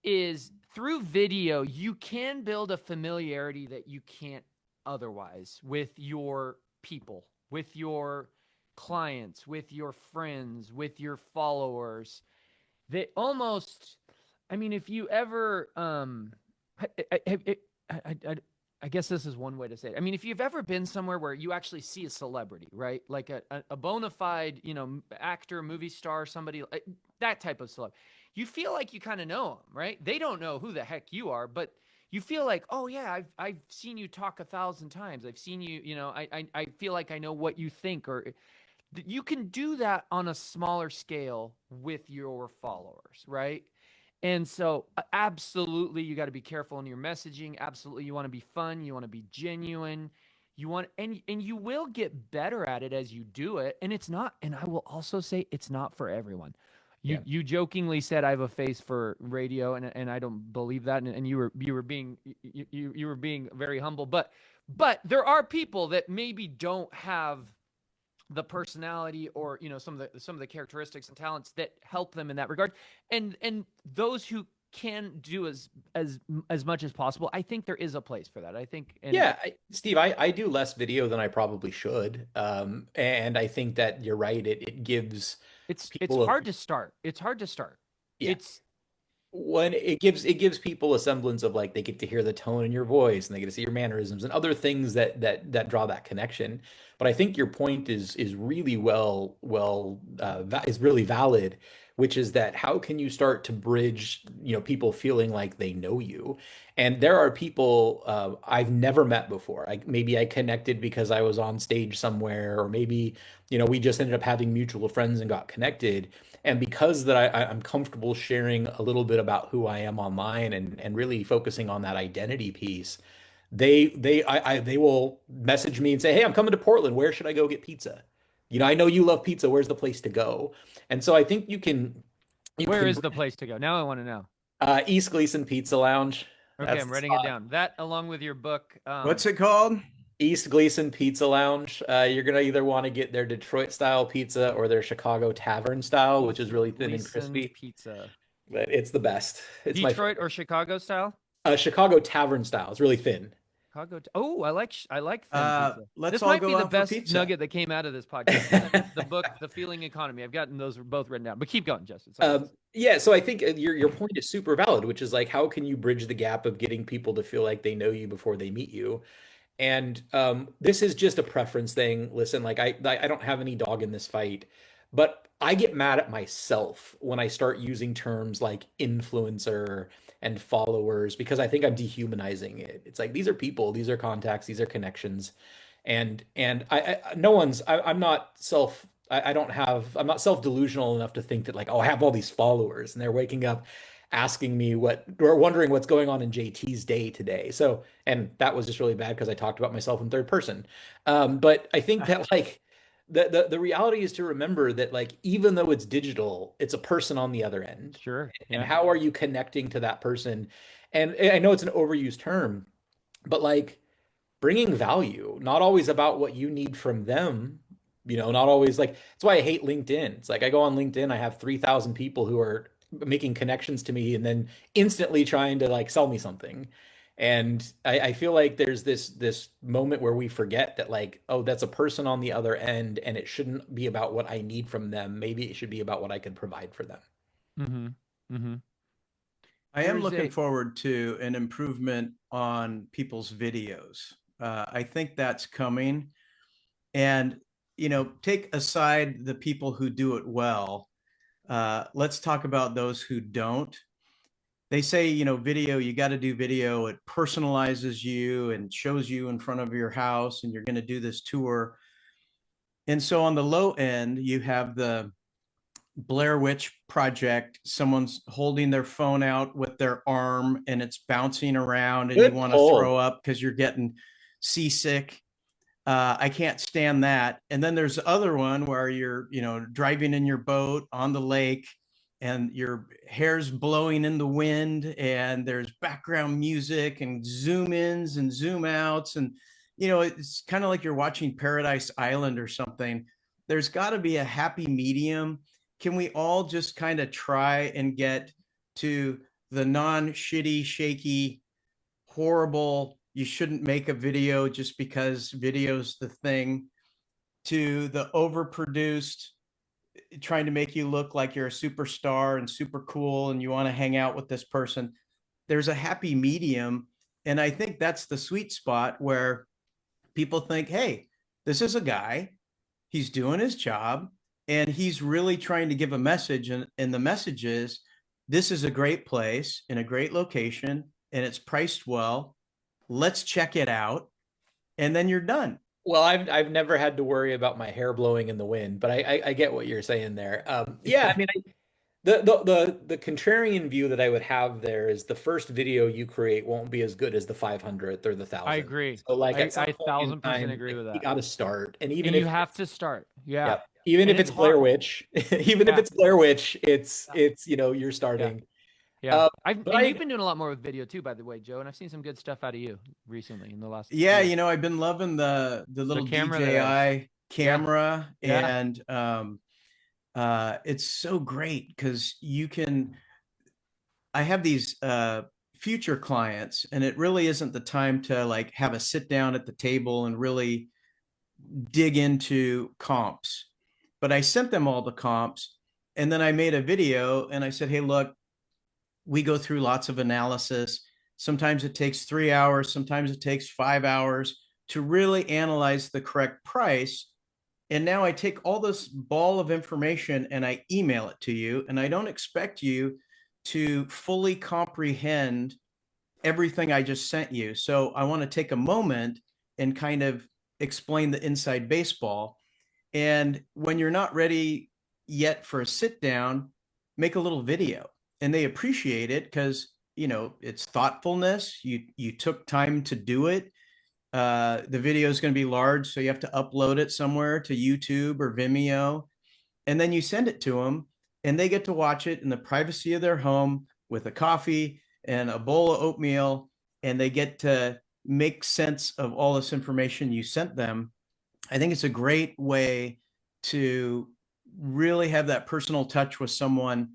is through video, you can build a familiarity that you can't otherwise with your people, with your clients, with your friends, with your followers. That almost, I mean, if you ever, I guess this is one way to say it. I mean, if you've ever been somewhere where you actually see a celebrity, right? Like a bona fide, actor, movie star, somebody, that type of celeb, you feel like you kind of know them, right? They don't know who the heck you are, but you feel like, oh yeah, I've seen you talk 1,000 times. I've seen you, I feel like I know what you think, or you can do that on a smaller scale with your followers, right? And so absolutely, you got to be careful in your messaging. Absolutely, you want to be fun, you want to be genuine. You want, and you will get better at it as you do it. And it's not, and I will also say it's not for everyone. You jokingly said I have a face for radio, and I don't believe that. And you were being very humble, but there are people that maybe don't have the personality, or some of the characteristics and talents that help them in that regard, and those who can do as much as possible. I think there is a place for that. I think. Steve, I do less video than I probably should, and I think that you're right. It gives it's people hard to start. It's hard to start. Yeah. When it gives people a semblance of, like, they get to hear the tone in your voice, and they get to see your mannerisms and other things that draw that connection. But I think your point is really is really valid, which is that how can you start to bridge, people feeling like they know you? And there are people I've never met before. Maybe I connected because I was on stage somewhere, or maybe we just ended up having mutual friends and got connected. And because that I'm comfortable sharing a little bit about who I am online, and really focusing on that identity piece, they will message me and say, "Hey, I'm coming to Portland. Where should I go get pizza? I know you love pizza. Where's the place to go?" And so I think you can. Where is the place to go? Now I want to know. East Gleason Pizza Lounge. Okay, I'm writing it down. That, along with your book. What's it called? East Gleason Pizza Lounge. You're gonna either want to get their Detroit style pizza or their Chicago tavern style, which is really thin and crispy. Pizza. But it's the best. It's Detroit or Chicago style? Chicago tavern style. It's really thin. Chicago. Oh, I like thin pizza. This might be the best nugget that came out of this podcast. The book, The Feeling Economy. I've gotten those both written down. But keep going, Justin. So I think your point is super valid, which is like, how can you bridge the gap of getting people to feel like they know you before they meet you? And this is just a preference thing. Listen, like I don't have any dog in this fight, but I get mad at myself when I start using terms like influencer and followers, because I think I'm dehumanizing it. It's like, these are people, these are contacts, these are connections, and I'm not self-delusional enough to think that, like, oh, I have all these followers and they're waking up asking me or wondering what's going on in JT's day today. So, and that was just really bad because I talked about myself in third person. But I think that, like, the reality is to remember that, like, even though it's digital, it's a person on the other end. Sure. And how are you connecting to that person? And I know it's an overused term, but, like, bringing value, not always about what you need from them, not always, like, that's why I hate LinkedIn. It's like, I go on LinkedIn, I have 3,000 people who are making connections to me and then instantly trying to, like, sell me something. And I feel like there's this moment where we forget that, like, oh, that's a person on the other end, and it shouldn't be about what I need from them. Maybe it should be about what I can provide for them. Mm-hmm. Mm-hmm. I am looking forward to an improvement on people's videos. I think that's coming. And take aside the people who do it well. Let's talk about those who don't. They say, video, you got to do video. It personalizes you and shows you in front of your house, and you're going to do this tour. And so on the low end, you have the Blair Witch Project. Someone's holding their phone out with their arm and it's bouncing around, and you want to throw up because you're getting seasick. I can't stand that. And then there's the other one where you're, driving in your boat on the lake and your hair's blowing in the wind and there's background music and zoom ins and zoom outs. And, it's kind of like you're watching Paradise Island or something. There's got to be a happy medium. Can we all just kind of try and get to the non-shitty, shaky, horrible, you shouldn't make a video just because video's the thing, to the overproduced, trying to make you look like you're a superstar and super cool and you want to hang out with this person? There's a happy medium. And I think that's the sweet spot where people think, hey, this is a guy, he's doing his job, and he's really trying to give a message. And the message is, this is a great place in a great location and it's priced well. Let's check it out. And then you're done. Well, I've never had to worry about my hair blowing in the wind, but I get what you're saying there. Yeah, I mean, the contrarian view that I would have there is the first video you create won't be as good as the 500th or the 1,000th. I agree. So like I 1,000% agree with that. You got to start, and even and if you have to start, yeah. Even and if it's Blair Witch, even if it's Blair Witch, it's you're starting. Yeah, you've been doing a lot more with video too, by the way, Joe, and I've seen some good stuff out of you recently in the last. Yeah, I've been loving the little camera DJI camera, and it's so great because I have these future clients, and it really isn't the time to like have a sit down at the table and really dig into comps. But I sent them all the comps, and then I made a video and I said, hey, look, we go through lots of analysis. Sometimes it takes 3 hours, sometimes it takes 5 hours to really analyze the correct price. And now I take all this ball of information and I email it to you. And I don't expect you to fully comprehend everything I just sent you. So I want to take a moment and kind of explain the inside baseball. And when you're not ready yet for a sit down, make a little video. And they appreciate it because, it's thoughtfulness. You took time to do it. The video is going to be large, so you have to upload it somewhere to YouTube or Vimeo. And then you send it to them, and they get to watch it in the privacy of their home with a coffee and a bowl of oatmeal, and they get to make sense of all this information you sent them. I think it's a great way to really have that personal touch with someone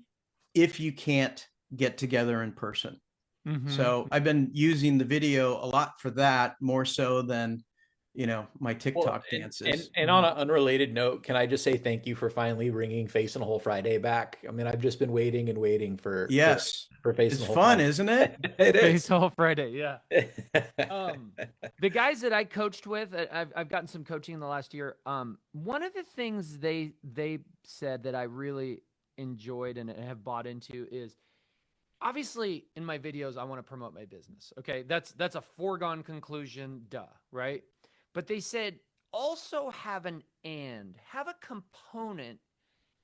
if you can't get together in person. Mm-hmm. So I've been using the video a lot for that, more so than, my TikTok dances. And on an unrelated note, can I just say thank you for finally bringing Face in a Hole Friday back? I mean, I've just been waiting and waiting for Face in a Hole. It's fun, Friday. Isn't it? It is. Face in a Hole Friday, yeah. The guys that I coached with, I've gotten some coaching in the last year. One of the things they said that I really enjoyed and have bought into is, obviously in my videos, I want to promote my business. Okay. That's a foregone conclusion. Duh. Right. But they said also have a component,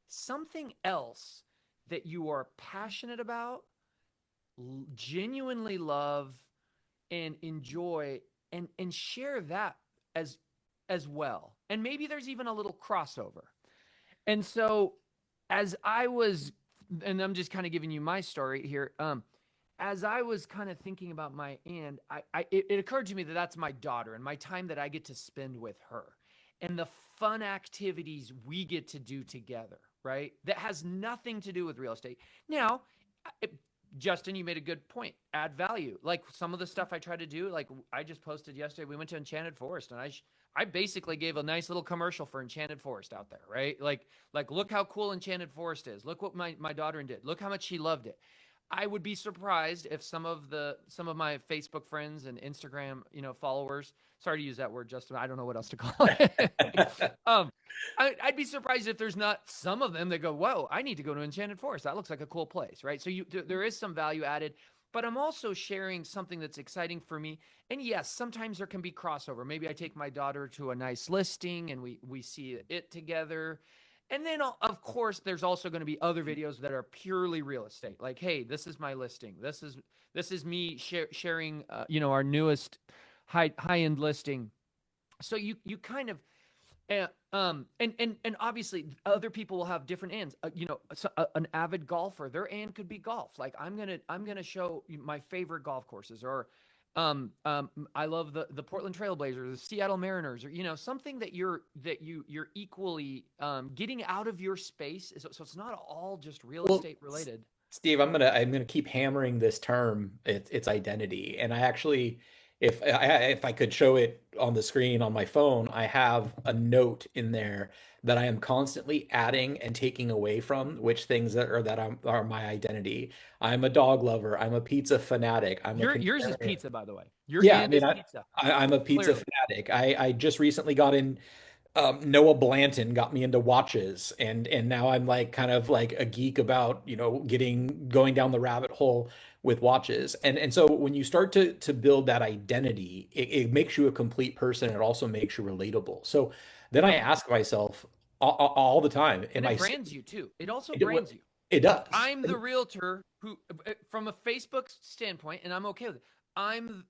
something else that you are passionate about, genuinely love and enjoy, and share that as well. And maybe there's even a little crossover. And so as I was, and I'm just kind of giving you my story here. As I was kind of thinking about it occurred to me that that's my daughter and my time that I get to spend with her and the fun activities we get to do together, right? That has nothing to do with real estate. Now, Justin, you made a good point. Add value. Like some of the stuff I try to do, like I just posted yesterday, we went to Enchanted Forest, and I basically gave a nice little commercial for Enchanted Forest out there, right? Like look how cool Enchanted Forest is. Look what my daughter did. Look how much she loved it. I would be surprised if some of my Facebook friends and Instagram, followers, sorry to use that word, Justin, I don't know what else to call it. I'd be surprised if there's not some of them that go, whoa, I need to go to Enchanted Forest. That looks like a cool place, right? So there is some value added, but I'm also sharing something that's exciting for me. And yes, sometimes there can be crossover. Maybe I take my daughter to a nice listing and we see it together. And then, of course, there's also going to be other videos that are purely real estate. Like, hey, this is my listing. This is me sharing, our newest high end listing. So you kind of, and obviously other people will have different ends. An avid golfer, their end could be golf. Like I'm gonna show my favorite golf courses, or I love the Portland Trailblazers, the Seattle Mariners, or something that you're equally getting out of your space. So it's not all just real estate related. Steve, I'm gonna keep hammering this term. It's identity, and I actually, if I could show it on the screen on my phone, I have a note in there that I am constantly adding and taking away from, which things are my identity. I'm a dog lover. I'm a pizza fanatic. Yours is pizza, by the way. Your Yeah, I end mean, is pizza. I'm a pizza Clearly. fanatic. I just recently got in. Noah Blanton got me into watches, and now I'm like kind of like a geek about going down the rabbit hole with watches. And so when you start to build that identity, it makes you a complete person. It also makes you relatable. So then I ask myself all the time, And am I? it brands you too. It also It, brands you. it does. I'm the realtor who, from a Facebook standpoint, and I'm okay with it. I'm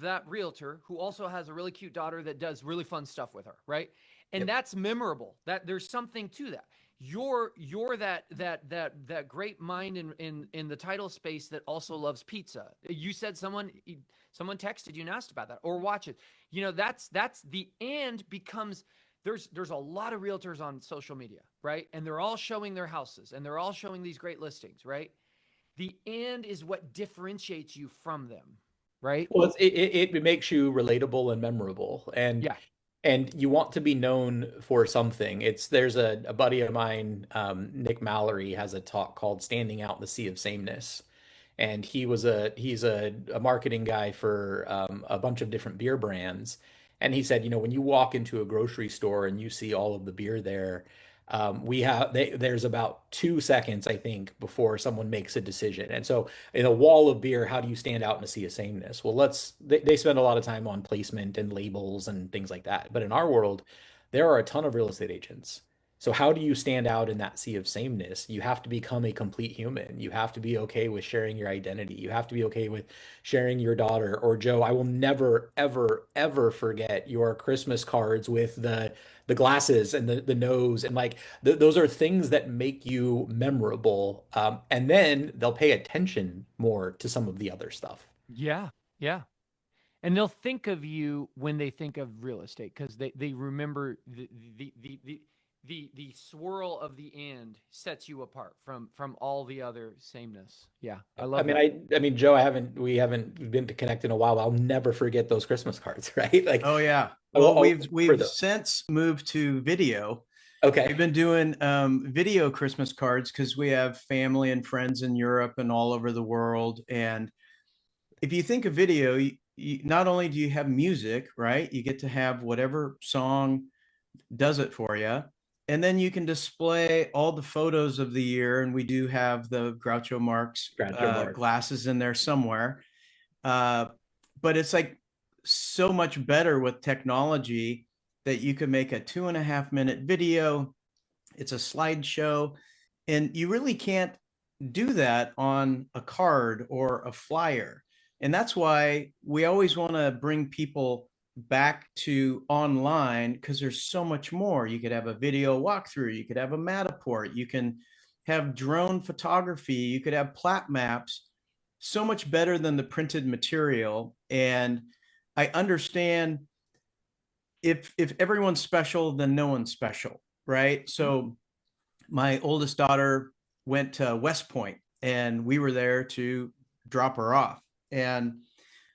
that realtor who also has a really cute daughter that does really fun stuff with her, right? And Yep. that's memorable. That there's something to that. You're that great mind in the title space that also loves pizza. You said someone texted you and asked about that, or watch it. That's the and becomes there's a lot of realtors on social media, right? And they're all showing their houses and they're all showing these great listings, right? The and is what differentiates you from them, right? Well, it makes you relatable and memorable, Yeah. and you want to be known for something. There's a buddy of mine, Nick Mallory, has a talk called "Standing Out in the Sea of Sameness," and he's a marketing guy for a bunch of different beer brands. And he said, when you walk into a grocery store and you see all of the beer there, there's about 2 seconds, I think, before someone makes a decision. And so in a wall of beer, how do you stand out in a sea of sameness? Well, they spend a lot of time on placement and labels and things like that. But in our world, there are a ton of real estate agents. So how do you stand out in that sea of sameness? You have to become a complete human. You have to be okay with sharing your identity. You have to be okay with sharing your daughter. Or Joe, I will never, ever, ever forget your Christmas cards with the glasses and the nose, and like those are things that make you memorable. And then they'll pay attention more to some of the other stuff. Yeah. Yeah. And they'll think of you when they think of real estate because they remember the swirl of the end sets you apart from all the other sameness. Yeah, I love that. I mean, Joe, we haven't been to connect in a while. But I'll never forget those Christmas cards, right? Like, Oh yeah. I'll Well, look for we've those. since moved to video. Okay. We've been doing video Christmas cards because we have family and friends in Europe and all over the world. And if you think of video, not only do you have music, right? You get to have whatever song does it for you. And then you can display all the photos of the year. And we do have the Groucho Marx Groucho Marx. glasses in there somewhere. But it's like so much better with technology that you can make a 2.5 minute video. It's a slideshow, and you really can't do that on a card or a flyer. And that's why we always want to bring people back to online, because there's so much more. You could have a video walkthrough, you could have a Matterport, you can have drone photography, you could have plat maps, so much better than the printed material. And I understand if everyone's special, then no one's special, right? So my oldest daughter went to West Point, and we were there to drop her off. And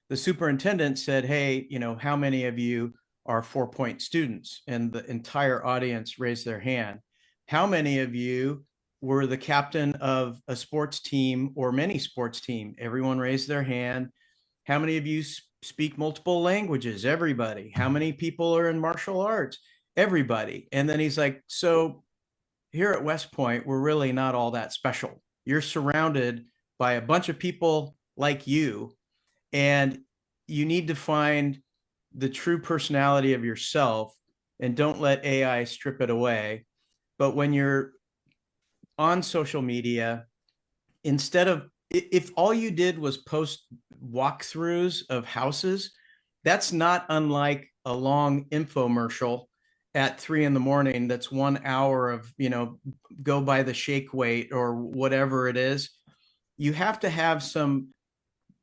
the superintendent said, hey, how many of you are 4-point students? And the entire audience raised their hand. How many of you were the captain of a sports team or many sports team. Everyone raised their hand. How many of you speak multiple languages? Everybody. How many people are in martial arts? Everybody. And then he's like, so here at West Point, we're really not all that special. You're surrounded by a bunch of people like you, and you need to find the true personality of yourself and don't let AI strip it away. But when you're on social media, instead of, if all you did was post walkthroughs of houses, that's not unlike a long infomercial at 3 in the morning. That's 1 hour of, go by the shake weight or whatever it is. You have to have some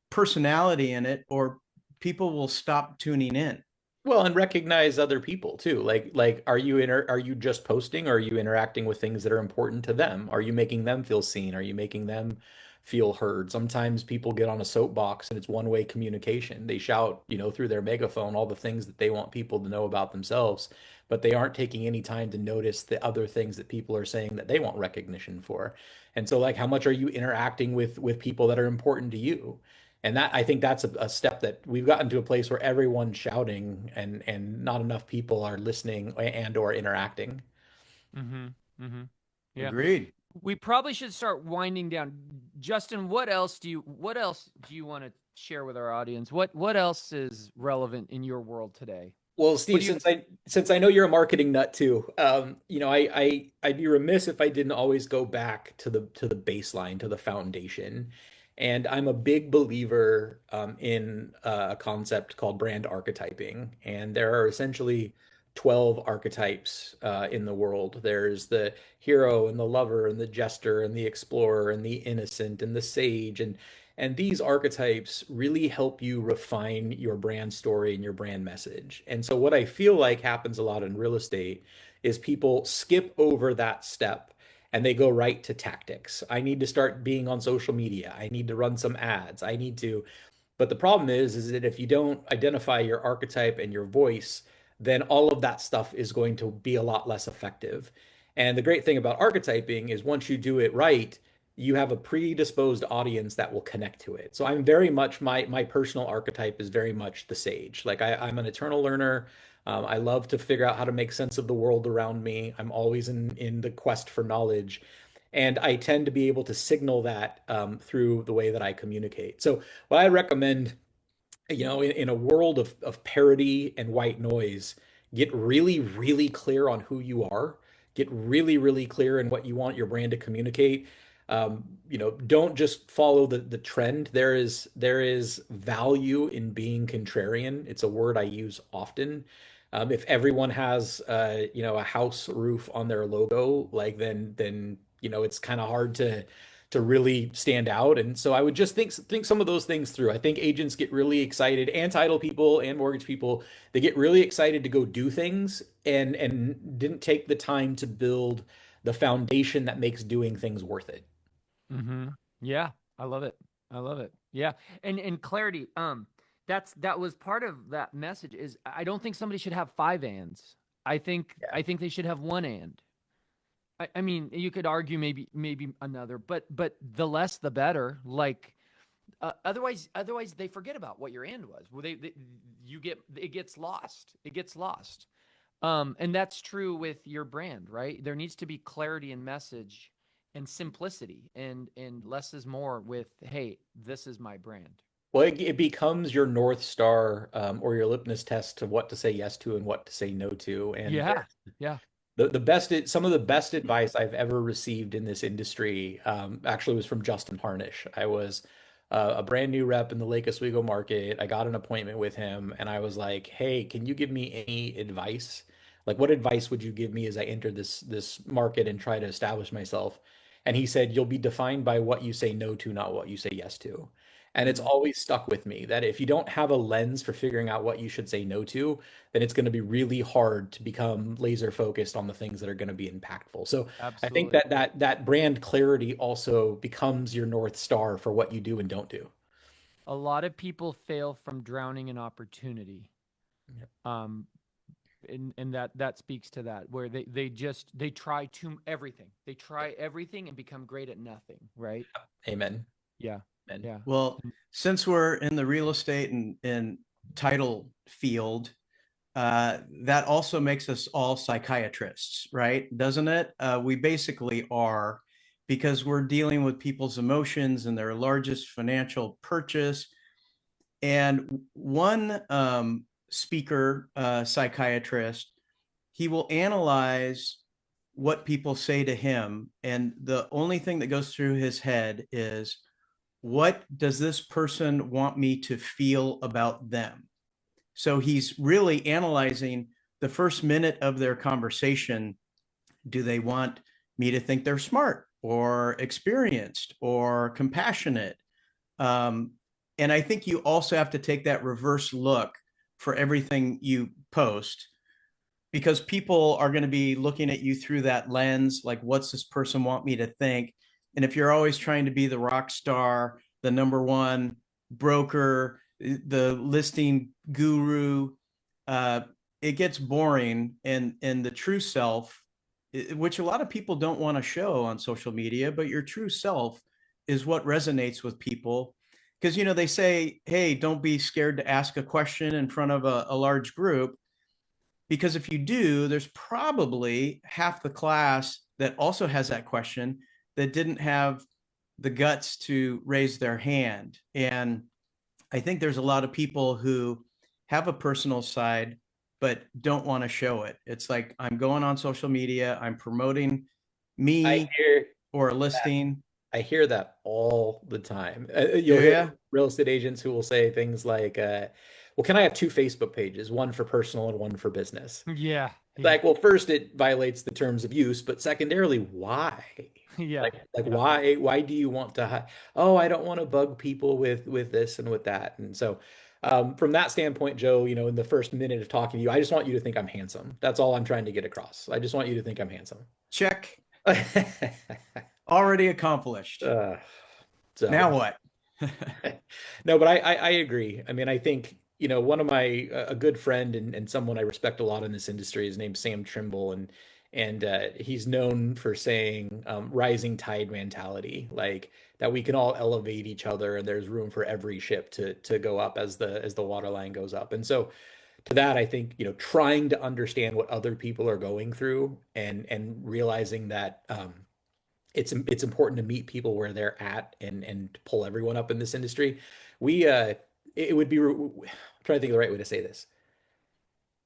personality in it, or people will stop tuning in. Well, and recognize other people too. Like are you just posting, or are you interacting with things that are important to them? Are you making them feel seen? Are you making them feel heard? Sometimes people get on a soapbox and it's one-way communication. They shout, through their megaphone all the things that they want people to know about themselves, but they aren't taking any time to notice the other things that people are saying that they want recognition for. And so like how much are you interacting with people that are important to you? And that I think that's a step that we've gotten to a place where everyone's shouting and not enough people are listening and or interacting. Mm-hmm. Mm-hmm. Yeah. Agreed. We probably should start winding down. Justin, what else do you want to share with our audience? What else is relevant in your world today? Well, What Steve, do you since I know you're a marketing nut too, I'd be remiss if I didn't always go back to the baseline, to the foundation. And I'm a big believer in a concept called brand archetyping. And there are essentially 12 archetypes in the world. There's the hero and the lover and the jester and the explorer and the innocent and the sage. And these archetypes really help you refine your brand story and your brand message. And so, what I feel like happens a lot in real estate is people skip over that step and they go right to tactics. I need to start being on social media. I need to run some ads. I need to, but the problem is that if you don't identify your archetype and your voice, then all of that stuff is going to be a lot less effective. And the great thing about archetyping is once you do it right, you have a predisposed audience that will connect to it. So I'm very much my personal archetype is very much the sage. Like I'm an eternal learner. I love to figure out how to make sense of the world around me. I'm always in the quest for knowledge. And I tend to be able to signal that through the way that I communicate. So what I recommend, in a world of parody and white noise, get really, really clear on who you are. Get really, really clear in what you want your brand to communicate. Don't just follow the trend. There is value in being contrarian. It's a word I use often. If everyone has a house roof on their logo, like then it's kind of hard to really stand out. And so I would just think some of those things through. I think agents get really excited, and title people and mortgage people, they get really excited to go do things and didn't take the time to build the foundation that makes doing things worth it. Mm-hmm. Yeah, I love it. I love it. Yeah. And clarity, that was part of that message is I don't think somebody should have five ands. Yeah. I think they should have one and. I mean, you could argue maybe another, but the less the better. Like otherwise they forget about what your and was. Well, it gets lost. It gets lost. And that's true with your brand, right? There needs to be clarity in message and simplicity, and less is more with, hey, this is my brand. Well, it becomes your North Star, or your litmus test to what to say yes to and what to say no to. And Yeah. Yeah. some of the best advice I've ever received in this industry actually was from Justin Harnish. I was a brand new rep in the Lake Oswego market. I got an appointment with him, and I was like, "Hey, can you give me any advice? Like, what advice would you give me as I enter this market and try to establish myself?" And he said, "You'll be defined by what you say no to, not what you say yes to." And it's Mm, always stuck with me that if you don't have a lens for figuring out what you should say no to, then it's going to be really hard to become laser focused on the things that are going to be impactful. So I think absolutely. that brand clarity also becomes your North Star for what you do and don't do. A lot of people fail from drowning in opportunity. Yep. Um, and that speaks to that, where they try everything. They try everything and become great at nothing, right? Amen. Yeah. Amen. Yeah. Well, since we're in the real estate and title field, that also makes us all psychiatrists, right? Doesn't it? We basically are, because we're dealing with people's emotions and their largest financial purchase. And one speaker, psychiatrist, he will analyze what people say to him. And the only thing that goes through his head is, what does this person want me to feel about them? So he's really analyzing the first minute of their conversation. Do they want me to think they're smart or experienced or compassionate? And I think you also have to take that reverse look for everything you post, because people are going to be looking at you through that lens. Like, what's this person want me to think? And if you're always trying to be the rock star, the number one broker, the listing guru, it gets boring. And the true self, which a lot of people don't want to show on social media, but your true self is what resonates with people. Because, they say, hey, don't be scared to ask a question in front of a large group, because if you do, there's probably half the class that also has that question that didn't have the guts to raise their hand. And I think there's a lot of people who have a personal side but don't want to show it. It's like, I'm going on social media, I'm promoting me or a listing. I hear that all the time. You'll hear real estate agents who will say things like, well, can I have two Facebook pages, one for personal and one for business? Yeah. Like, well, first, it violates the terms of use, but secondarily, why? Yeah. Like why do you want to oh, I don't want to bug people with this and with that. And so from that standpoint, Joe, in the first minute of talking to you, I just want you to think I'm handsome. That's all I'm trying to get across. I just want you to think I'm handsome. Check. Already accomplished. So now what? No, but I agree. I mean, I think, one of my a good friend and someone I respect a lot in this industry is named Sam Trimble, and he's known for saying rising tide mentality, like that we can all elevate each other and there's room for every ship to go up as the water line goes up. And so to that, I think, trying to understand what other people are going through and realizing that it's important to meet people where they're at and pull everyone up in this industry. It would be, I'm trying to think of the right way to say this.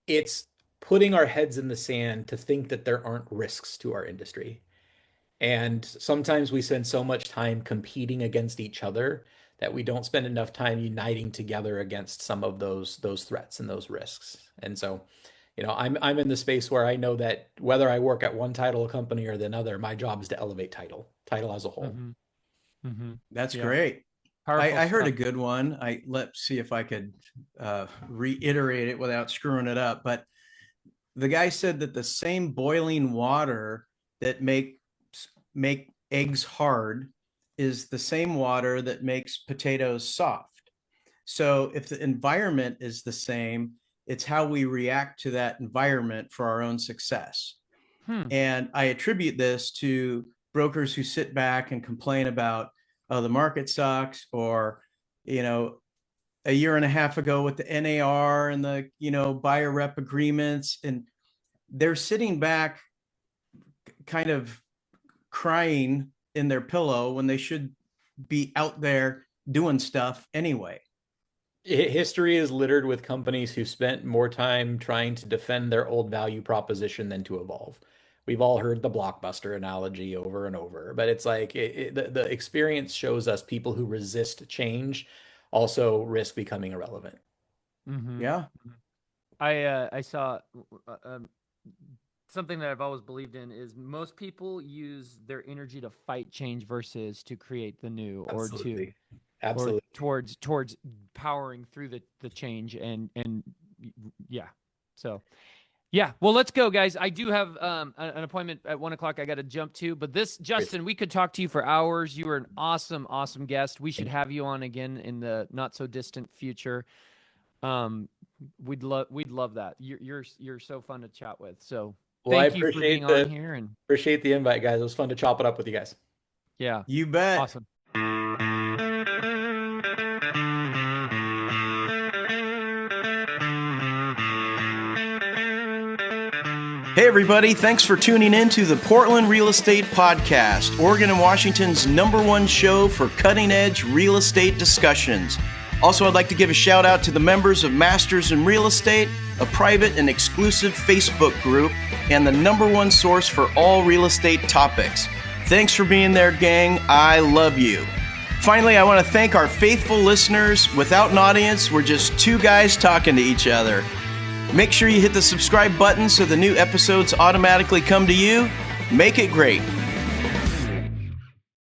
It's putting our heads in the sand to think that there aren't risks to our industry. And sometimes we spend so much time competing against each other that we don't spend enough time uniting together against some of those threats and those risks. And so, I'm in the space where I know that whether I work at one title company or another, my job is to elevate title as a whole. Mm-hmm. Mm-hmm. That's great. I heard a good one. Let's see if I could reiterate it without screwing it up. But the guy said that the same boiling water that make eggs hard is the same water that makes potatoes soft. So if the environment is the same, it's how we react to that environment for our own success. And I attribute this to brokers who sit back and complain about, oh, the market sucks, or, a year and a half ago with the NAR and the, buyer rep agreements, and they're sitting back kind of crying in their pillow when they should be out there doing stuff anyway. History is littered with companies who spent more time trying to defend their old value proposition than to evolve. We've all heard the blockbuster analogy over and over, but it's like the experience shows us people who resist change also risk becoming irrelevant. Mm-hmm. Yeah. I saw something that I've always believed in is most people use their energy to fight change versus to create the new. Absolutely. Or towards powering through the change and yeah. So yeah, well, let's go, guys. I do have an appointment at 1:00 I got to jump to, but Justin, we could talk to you for hours. You were an awesome guest. We should have you on again in the not so distant future. We'd love that. You're so fun to chat with. So Well, thank you for being on here, and appreciate the invite, guys. It was fun to chop it up with you guys. yeah, You bet. awesome. Hey, everybody. Thanks for tuning in to the Portland Real Estate Podcast, Oregon and Washington's #1 show for cutting-edge real estate discussions. Also, I'd like to give a shout out to the members of Masters in Real Estate, a private and exclusive Facebook group, and the #1 source for all real estate topics. Thanks for being there, gang. I love you. Finally, I want to thank our faithful listeners. Without an audience, we're just two guys talking to each other. Make sure you hit the subscribe button so the new episodes automatically come to you. Make it great.